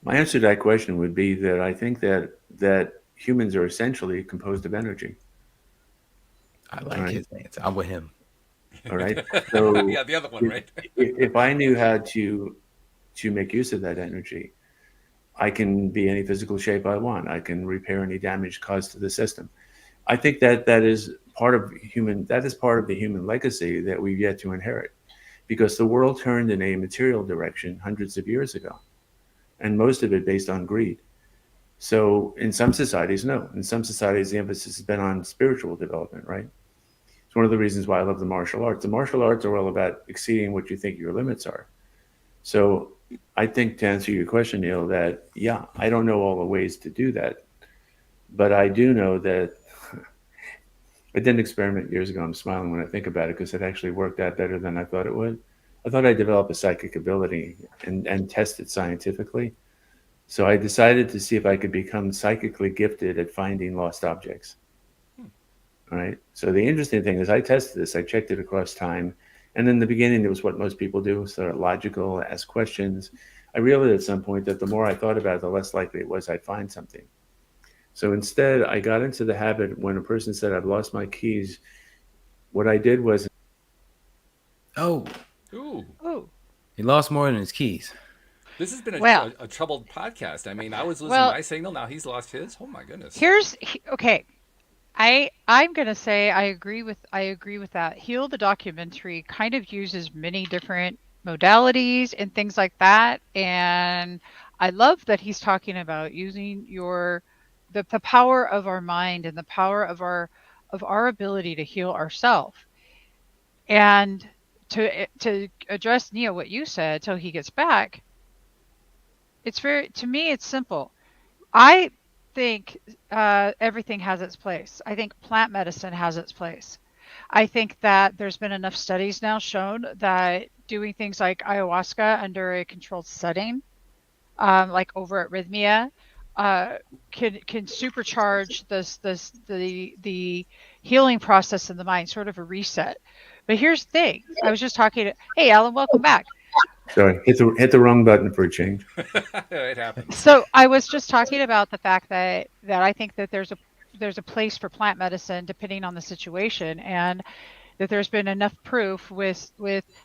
My answer to that question would be that I think that humans are essentially composed of energy. I All like right. his answer. I'm with him. All right. So Yeah, the other one, if, right? if I knew how to make use of that energy, I can be any physical shape I want. I can repair any damage caused to the system. I think that is part of the human legacy that we've yet to inherit. because the world turned in a material direction hundreds of years ago, and most of it based on greed. So in some societies, no. In some societies, the emphasis has been on spiritual development, right? It's one of the reasons why I love the martial arts. The martial arts are all about exceeding what you think your limits are. So I think, to answer your question, Neil, that yeah, I don't know all the ways to do that, but I do know that I did an experiment years ago. I'm smiling when I think about it because it actually worked out better than I thought it would. I thought I'd develop a psychic ability and test it scientifically. So I decided to see if I could become psychically gifted at finding lost objects. Hmm. All right. So the interesting thing is I tested this, I checked it across time. And in the beginning, it was what most people do, sort of logical, ask questions. I realized at some point that the more I thought about it, the less likely it was I'd find something. So instead, I got into the habit when a person said, I've lost my keys, what I did was, Oh, Ooh, Oh, he lost more than his keys. this has been well, a troubled podcast. I mean, I was losing well, my signal. Now he's lost his. Oh my goodness. okay. I'm gonna say I agree with that. Heal the documentary kind of uses many different modalities and things like that, and I love that he's talking about using the power of our mind and the power of our ability to heal ourselves. And to address Neil what you said till he gets back, it's very to me it's simple. I think everything has its place. I think plant medicine has its place. I think that there's been enough studies now shown that doing things like ayahuasca under a controlled setting, like over at Rhythmia, uh, can supercharge the healing process in the mind, sort of a reset. But here's the thing: I was just talking to, hey, Alan, welcome back. sorry, hit the wrong button for a change. It happens. So I was just talking about the fact that I think that there's a place for plant medicine depending on the situation, and that there's been enough proof with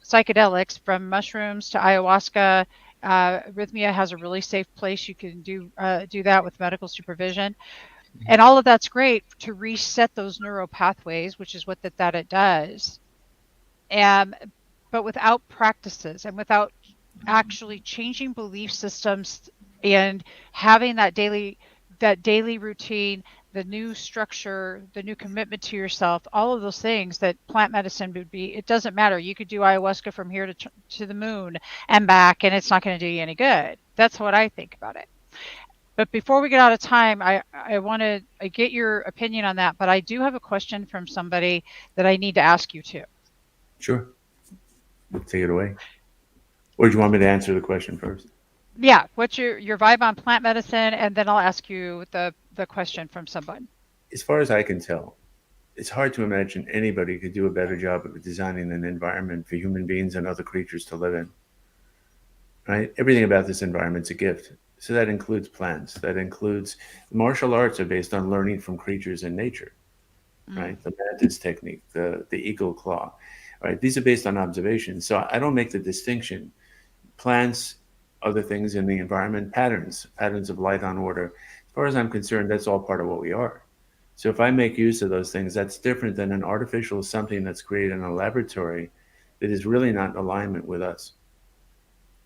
psychedelics from mushrooms to ayahuasca. Rhythmia has a really safe place you can do that with medical supervision, and all of that's great to reset those neural pathways, which is what that it does. And but without practices and without actually changing belief systems and having that daily routine, the new structure, the new commitment to yourself, all of those things that plant medicine would be. It doesn't matter. You could do ayahuasca from here to the moon and back, and it's not going to do you any good. That's what I think about it. But before we get out of time, I want to get your opinion on that. But I do have a question from somebody that I need to ask you too. Sure, take it away. Or do you want me to answer the question first? Yeah, what's your vibe on plant medicine, and then I'll ask you the question from someone. As far as I can tell, it's hard to imagine anybody could do a better job of designing an environment for human beings and other creatures to live in. Right? Everything about this environment's a gift. So that includes plants. That includes martial arts are based on learning from creatures in nature. Mm, Right? The mantis technique, the eagle claw. Right? These are based on observation. So I don't make the distinction. Plants, other things in the environment, patterns of light on order. As far as I'm concerned, that's all part of what we are. So if I make use of those things, that's different than an artificial something that's created in a laboratory that is really not in alignment with us.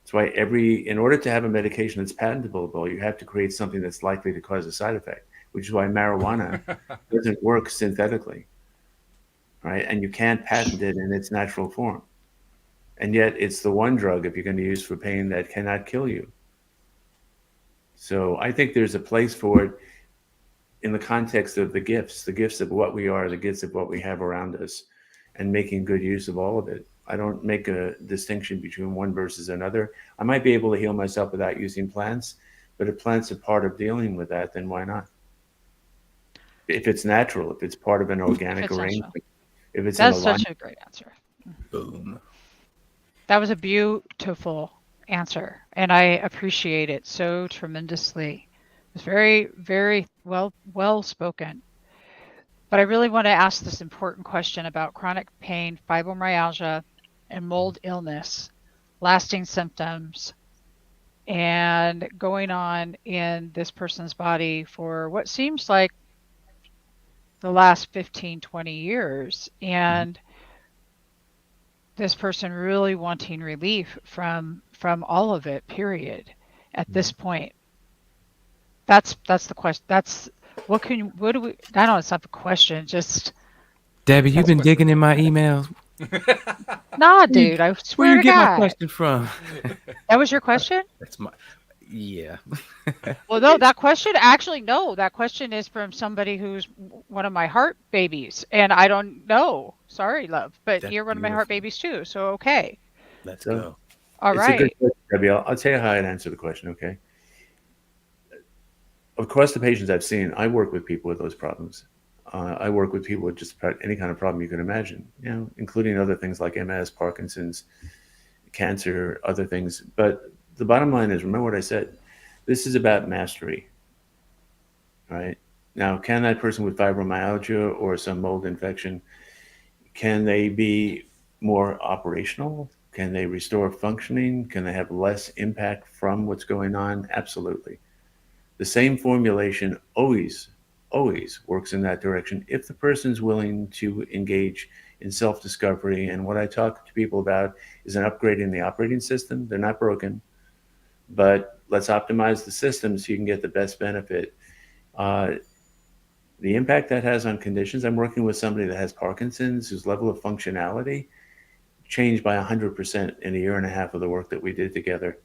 That's why in order to have a medication that's patentable, you have to create something that's likely to cause a side effect, which is why marijuana doesn't work synthetically, right? And you can't patent it in its natural form. And yet it's the one drug, if you're going to use for pain, that cannot kill you. So I think there's a place for it in the context of the gifts of what we are, the gifts of what we have around us, and making good use of all of it. I don't make a distinction between one versus another. I might be able to heal myself without using plants, but if plants are part of dealing with that, then why not? If it's natural, if it's part of an if organic it's natural, arrangement, if it's in that's such alignment. a great answer. Boom. That was a beautiful answer, and I appreciate it so tremendously. It was very, very well spoken. But I really want to ask this important question about chronic pain, fibromyalgia, and mold illness, lasting symptoms, and going on in this person's body for what seems like the last 15, 20 years. And this person really wanting relief from all of it, period, at this point. That's the question. That's what do we, I don't know, it's not the question, just Debbie, you've that's been what, digging in my emails. nah, Where you, dude, I where swear you to get my God. question from? That was your question? That's my, yeah. Well, no, that question actually, no, that question is from somebody who's one of my heart babies, and I don't know. Sorry, love, but That's you're one of my heart beautiful. babies too, so okay. Let's So go. All it's a good right. question, Debbie. I'll tell you how I'd answer the question. Okay. Across the patients I've seen, I work with people with those problems. I work with people with just about any kind of problem you can imagine, including other things like MS, Parkinson's, cancer, other things. But the bottom line is, remember what I said. This is about mastery, right? Now, can that person with fibromyalgia or some mold infection, can they be more operational? Can they restore functioning? Can they have less impact from what's going on? Absolutely. The same formulation always works in that direction if the person's willing to engage in self-discovery. And what I talk to people about is an upgrading the operating system. They're not broken, but let's optimize the system so you can get the best benefit. Uh, the impact that has on conditions, I'm working with somebody that has Parkinson's whose level of functionality changed by 100% in a year and a half of the work that we did together.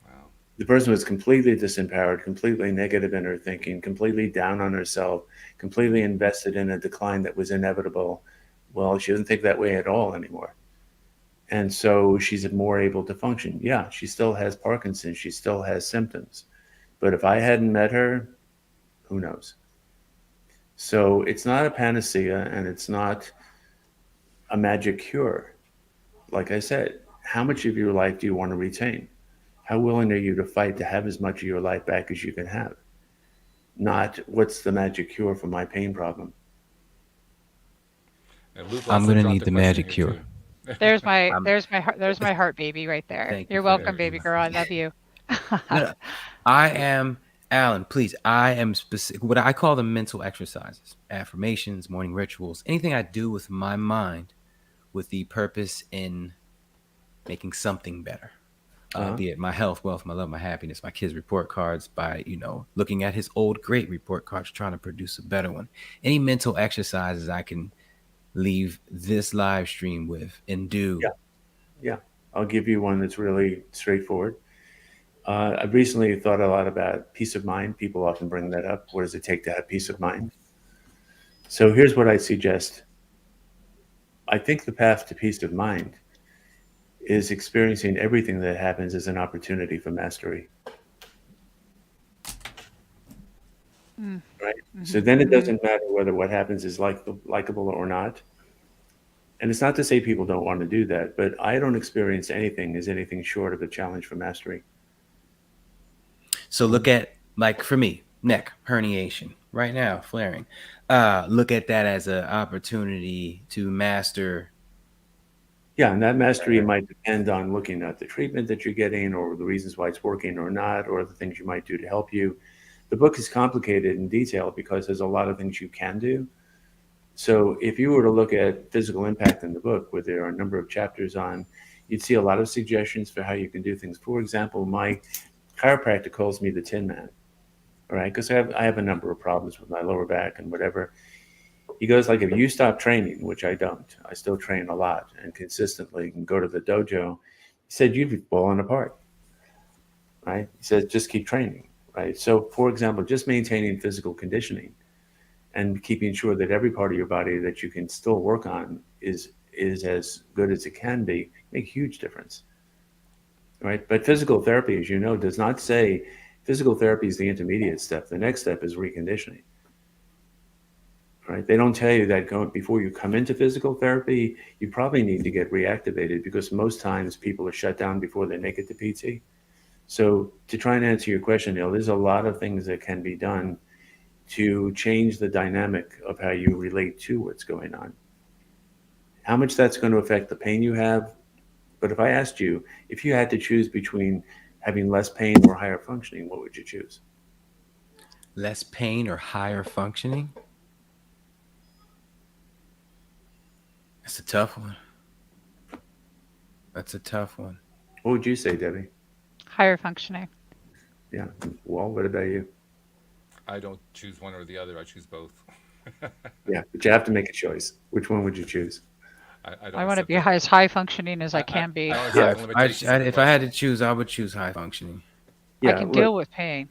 Wow. The person was completely disempowered, completely negative in her thinking, completely down on herself, completely invested in a decline that was inevitable. Well, she doesn't think that way at all anymore. And so she's more able to function. Yeah, she still has Parkinson's, she still has symptoms. But if I hadn't met her, who knows? So it's not a panacea and it's not a magic cure. Like I said, how much of your life do you want to retain? How willing are you to fight to have as much of your life back as you can have? Not what's the magic cure for my pain problem. And Luke I'm also gonna dropped need a the question magic here cure. too. I'm There's my heart baby right there. thank you You're for that. welcome, baby girl. I love you. No, no. I am Alan, please. I am specific what I call the mental exercises, affirmations, morning rituals, anything I do with my mind with the purpose in making something better. Uh-huh. Be it my health, wealth, my love, my happiness, my kids' report cards, by, looking at his old great report cards, trying to produce a better one. Any mental exercises I can leave this live stream with and do. Yeah, yeah. I'll give you one that's really straightforward. I've recently thought a lot about peace of mind. People often bring that up. What does it take to have peace of mind? So here's what I suggest. I think the path to peace of mind is experiencing everything that happens as an opportunity for mastery, Mm, right? So mhm, then it mhm. doesn't matter whether what happens is likable or not. And it's not to say people don't want to do that, but I don't experience anything as anything short of a challenge for mastery. So look at, like, for me, neck herniation right now, flaring. Look at that as an opportunity to master. Yeah, and that mastery might depend on looking at the treatment that you're getting or the reasons why it's working or not, or the things you might do to help you. The book is complicated in detail because there's a lot of things you can do. So if you were to look at physical impact in the book, where there are a number of chapters on, you'd see a lot of suggestions for how you can do things. For example, my chiropractor calls me the Tin Man, all right? Because I have a number of problems with my lower back and whatever. He goes like, if you stop training, which I don't, I still train a lot and consistently and go to the dojo. He said, you'd be falling apart, right? He says, just keep training, right? So for example, just maintaining physical conditioning and keeping sure that every part of your body that you can still work on is as good as it can be, make a huge difference, right? But physical therapy, as you know, does not say physical therapy is the intermediate step. The next step is reconditioning, right? They don't tell you that before you come into physical therapy, you probably need to get reactivated because most times people are shut down before they make it to PT. So to try and answer your question, Neil, there's a lot of things that can be done to change the dynamic of how you relate to what's going on. How much that's going to affect the pain you have. But if I asked you, if you had to choose between having less pain or higher functioning, what would you choose? Less pain or higher functioning? That's a tough one. That's a tough one. What would you say, Debbie? Higher functioning. Yeah. Well, what about you? I don't choose one or the other. I choose both. Yeah, but you have to make a choice. Which one would you choose? I don't I want to accept be the as high functioning as I can I be. don't Yeah, accept the limitations of the If I had to question. choose, I would choose high functioning. I yeah. can Look, deal with pain.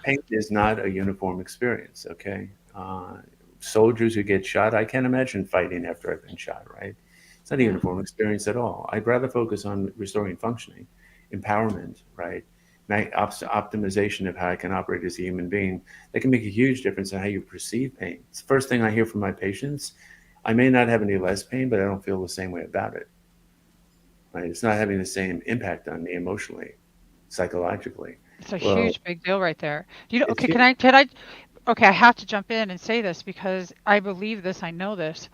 pain is not a uniform experience. Okay, soldiers who get shot, I can't imagine fighting after I've been shot. Right? It's not a Yeah. uniform experience at all. I'd rather focus on restoring functioning, empowerment. Right? Optimization of how I can operate as a human being. That can make a huge difference in how you perceive pain. It's the first thing I hear from my patients. I may not have any less pain, but I don't feel the same way about it. Right? It's not having the same impact on me emotionally, psychologically. It's a Well, huge big deal right there. You know, it's okay, huge. okay, I have to jump in and say this because I believe this, I know this.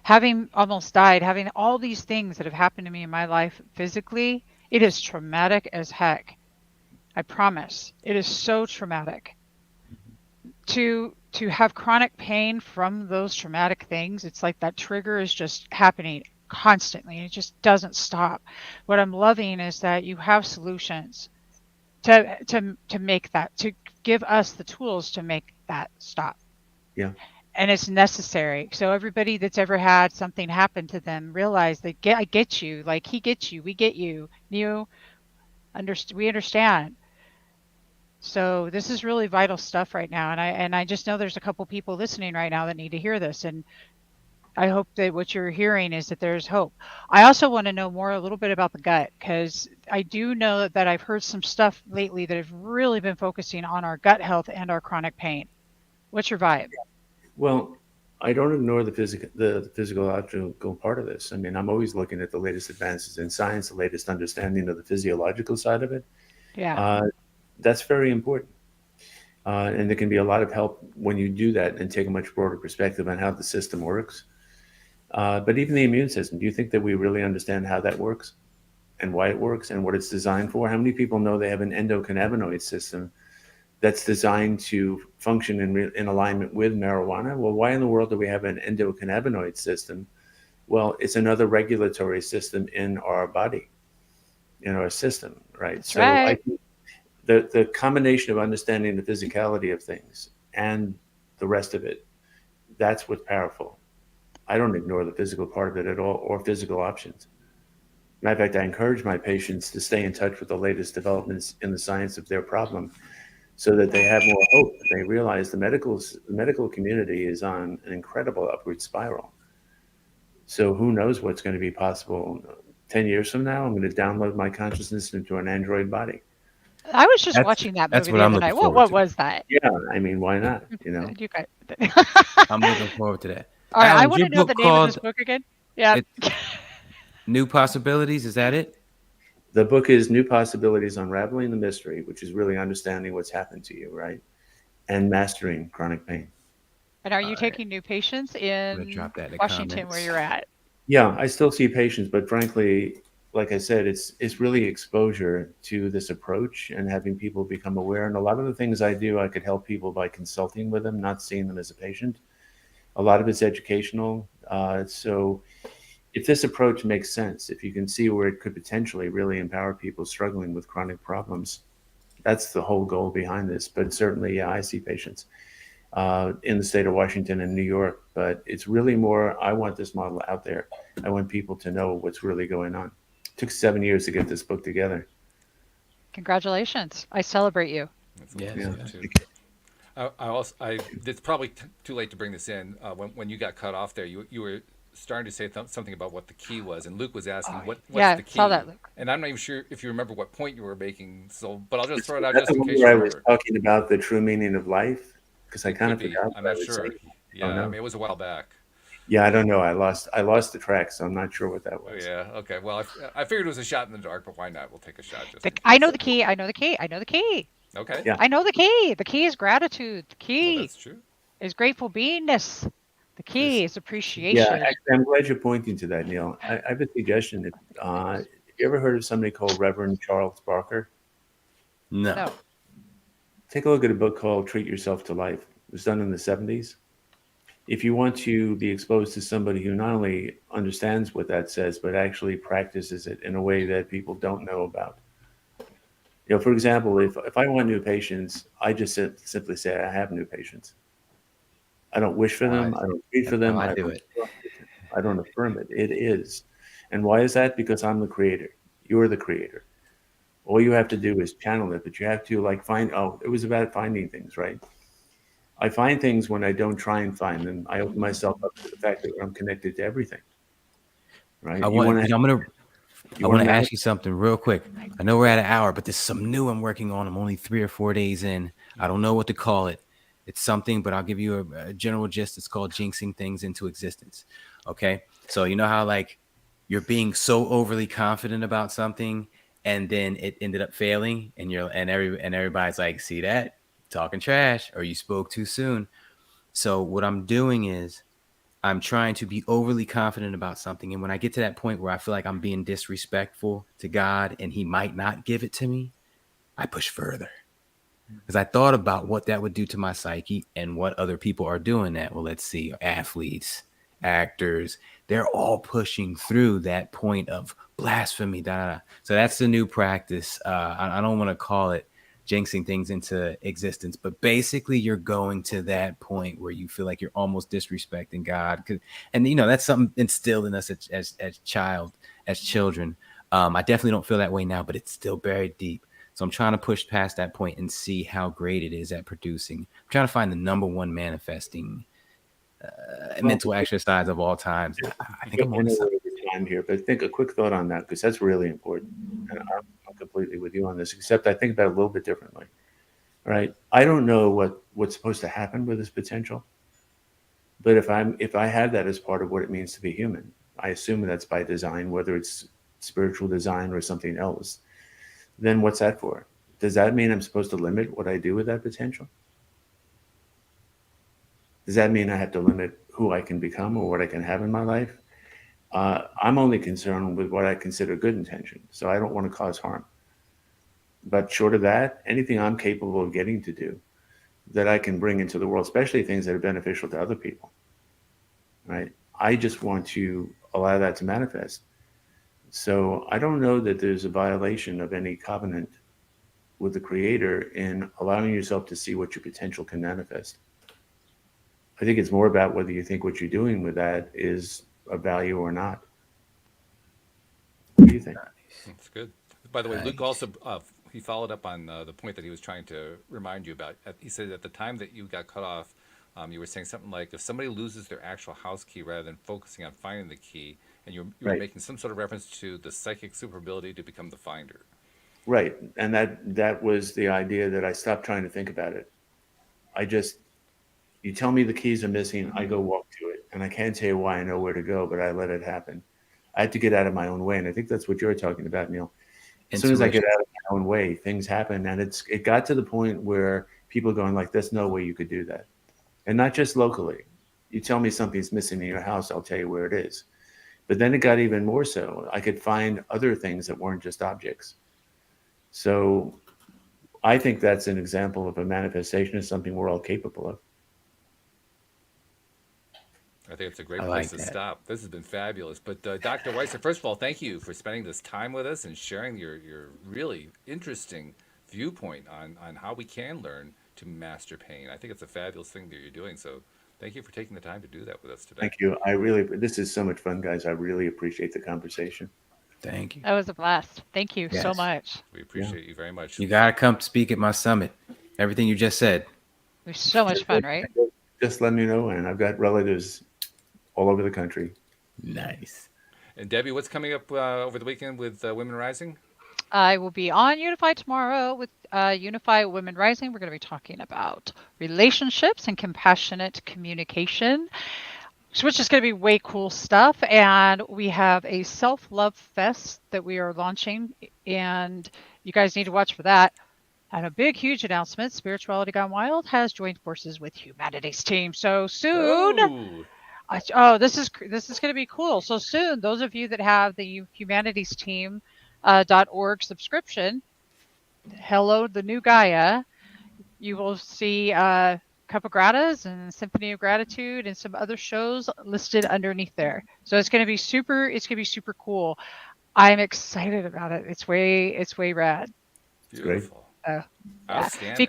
Having almost died, having all these things that have happened to me in my life physically, it is traumatic as heck. I promise. It is so traumatic. To have chronic pain from those traumatic things, it's like that trigger is just happening constantly. It just doesn't stop. What I'm loving is that you have solutions to make that, to give us the tools to make that stop. Yeah. And it's necessary. So everybody that's ever had something happen to them realize that I get you. Like he gets you, we get you. We understand. So this is really vital stuff right now, and I just know there's a couple people listening right now that need to hear this, and I hope that what you're hearing is that there's hope. I also want to know more a little bit about the gut because I do know that I've heard some stuff lately that have really been focusing on our gut health and our chronic pain. What's your vibe? Well, I don't ignore the physiological part of this. I mean, I'm always looking at the latest advances in science, the latest understanding of the physiological side of it. Yeah, Uh, that's very important. And there can be a lot of help when you do that and take a much broader perspective on how the system works. But even the immune system, do you think that we really understand how that works and why it works and what it's designed for? How many people know they have an endocannabinoid system that's designed to function in alignment with marijuana? Well, why in the world do we have an endocannabinoid system? Well, it's another regulatory system in our body, in our system, right? that's So I right. think the combination of understanding the physicality of things and the rest of it, that's what's powerful. I don't ignore the physical part of it at all or physical options. Matter of fact, I encourage my patients to stay in touch with the latest developments in the science of their problem so that they have more hope. They realize the medical community is on an incredible upward spiral. So who knows what's going to be possible 10 years from now? I'm going to download my consciousness into an android body. I was just That's watching that that's movie what the I'm other looking night. forward What to. was that? Yeah, I mean, why not? You know, You guys. I'm looking forward to that. All right, I Alan, is want your to know the book name of this called book again. Yeah. New Possibilities? Is that it? the book is New Possibilities Unraveling the Mystery, which is really understanding what's happened to you, right? And mastering chronic pain. And are All you right. taking new patients I'm gonna in drop that in the Washington where comments. you're at? Yeah, I still see patients, but frankly, like I said, it's really exposure to this approach and having people become aware. And a lot of the things I do, I could help people by consulting with them, not seeing them as a patient. A lot of it's educational. So if this approach makes sense, if you can see where it could potentially really empower people struggling with chronic problems, that's the whole goal behind this. But certainly, yeah, I see patients in the state of Washington and New York. But it's really more, I want this model out there. I want people to know what's really going on. It took 7 years to get this book together. Congratulations. I celebrate you. That's Yes, Yeah. awesome yes. too. It's probably too late to bring this in. When you got cut off there, you were starting to say something about what the key was, and Luke was asking Oh, what's yeah, the saw that, key, Luke. and I'm not even sure if you remember what point you were making. So, but I'll just throw it out That's just the in one case you where I was remember. talking about the true meaning of life, because I It kind could of be. forgot I'm what I not was saying. sure. Oh, Yeah, I no. mean it was a while back. Yeah, I don't know. I lost the track, so I'm not sure what that Oh was. yeah. Okay. Well, I figured it was a shot in the dark, but why not? We'll take a shot just in I know case. the key. I know the key. I know the key. Okay. Yeah. I know the key. The key is gratitude. The Well, key that's true. is grateful beingness. The This key is Yeah, appreciation. actually, I'm glad you're pointing to that, Neil. I have a suggestion. Have you ever heard of somebody called Reverend Charles Barker? No. No. Take a look at a book called Treat Yourself to Life. It was done in the 70s. if you want to be exposed to somebody who not only understands what that says, but actually practices it in a way that people don't know about. For example, if I want new patients, I just simply say I have new patients. I don't wish for them. I don't treat for That's how them. I I do don't it. I don't affirm it. It is. And why is that? Because I'm the creator. You're the creator. All you have to do is channel it, but you have to like find, oh, it was about finding things, right? I find things when I don't try and find them. I open myself up to the fact that I'm connected to everything, right? I want, you know, I you want want to to manifest. ask you something real quick. I know we're at an hour, but there's some new I'm working on. I'm only 3 or 4 days in. I don't know what to call it. It's something, but I'll give you a general gist. It's called jinxing things into existence. Okay. So you know how like you're being so overly confident about something and then it ended up failing and everybody's like, see that? Talking trash or you spoke too soon. So what I'm doing is I'm trying to be overly confident about something. And when I get to that point where I feel like I'm being disrespectful to God and he might not give it to me, I push further. Because I thought about what that would do to my psyche and what other people are doing that. Well, let's see, athletes, actors, they're all pushing through that point of blasphemy. Da, da, da. So that's the new practice. I don't want to call it jinxing things into existence, but basically you're going to that point where you feel like you're almost disrespecting God. And you know, that's something instilled in us as children. I definitely don't feel that way now, but it's still buried deep. So I'm trying to push past that point and see how great it is at producing. I'm trying to find the number one manifesting Well, mental exercise of all times. And I think I'm I on to know we're something. over time here, but think a quick thought on that because that's really important. And I'm completely with you on this, except I think about it a little bit differently. Right? I don't know what's supposed to happen with this potential, but if I have that as part of what it means to be human, I assume that's by design, whether it's spiritual design or something else. Then what's that for? Does that mean I'm supposed to limit what I do with that potential? Does that mean I have to limit who I can become or what I can have in my life? I'm only concerned with what I consider good intention, so I don't want to cause harm. But short of that, anything I'm capable of getting to do that I can bring into the world, especially things that are beneficial to other people, right? I just want to allow that to manifest. So I don't know that there's a violation of any covenant with the creator in allowing yourself to see what your potential can manifest. I think it's more about whether you think what you're doing with that is of value or not. What do you think? That's good. By the way, Luke Nice. also he followed up on the point that he was trying to remind you about. He said at the time that you got cut off, you were saying something like if somebody loses their actual house key rather than focusing on finding the key, and you were Right, making some sort of reference to the psychic super ability to become the finder. right. And that was the idea that I stopped trying to think about it. I just you tell me the keys are missing, I go walk to it, and I can't tell you why I know where to go, but I let it happen. I had to get out of my own way, and I think that's what you're talking about, Neil. As soon as I get Intuition. out of my own way, things happen, and it got to the point where people are going like, "There's no way you could do that," and not just locally. You tell me something's missing in your house, I'll tell you where it is. But then it got even more so. I could find other things that weren't just objects. So I think that's an example of a manifestation of something we're all capable of. I think it's a I great place like to that. stop. This has been fabulous. But Dr. Weisser, first of all, thank you for spending this time with us and sharing your really interesting viewpoint on how we can learn to master pain. I think it's a fabulous thing that you're doing. So thank you for taking the time to do that with us today. Thank you. This is so much fun, guys. I really appreciate the conversation. Thank you. That was a blast. Thank you so Yes. much. We Yeah. appreciate you very much. You got to come speak at my summit. Everything you just said. It was so much fun, right? Just let me know. And I've got relatives all over the country. Nice. And Debbie, what's coming up over the weekend with Women Rising? I will be on Unify tomorrow with Unify Women Rising. We're going to be talking about relationships and compassionate communication, which is going to be way cool stuff. And we have a self-love fest that we are launching, and you guys need to watch for that. And a big, huge announcement: Spirituality Gone Wild has joined forces with Humanities Team. So soon, Oh, this is going to be cool. So soon, those of you that have the Humanities Team .org subscription, hello, the new Gaia, you will see Cup of Gratas and Symphony of Gratitude and some other shows listed underneath there. So it's going to be super cool. I'm excited about it. It's way rad. Beautiful. Yeah. Outstanding.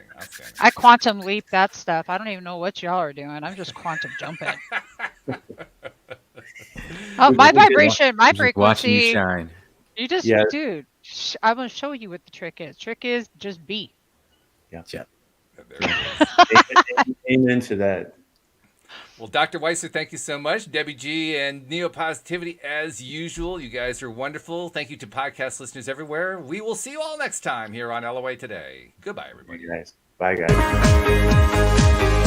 I quantum leap that stuff. I don't even know what y'all are doing. I'm just quantum jumping. Oh, my vibration, my Just watching you frequency. shine. You just, Yeah. dude, I'm going to show you what the trick is. Trick is just be. Yeah. Yeah. There it is. Amen to that. Well, Dr. Weisser, thank you so much. Debbie G and Neo Positivity, as usual. You guys are wonderful. Thank you to podcast listeners everywhere. We will see you all next time here on LOA Today. Goodbye, everybody. Bye, guys.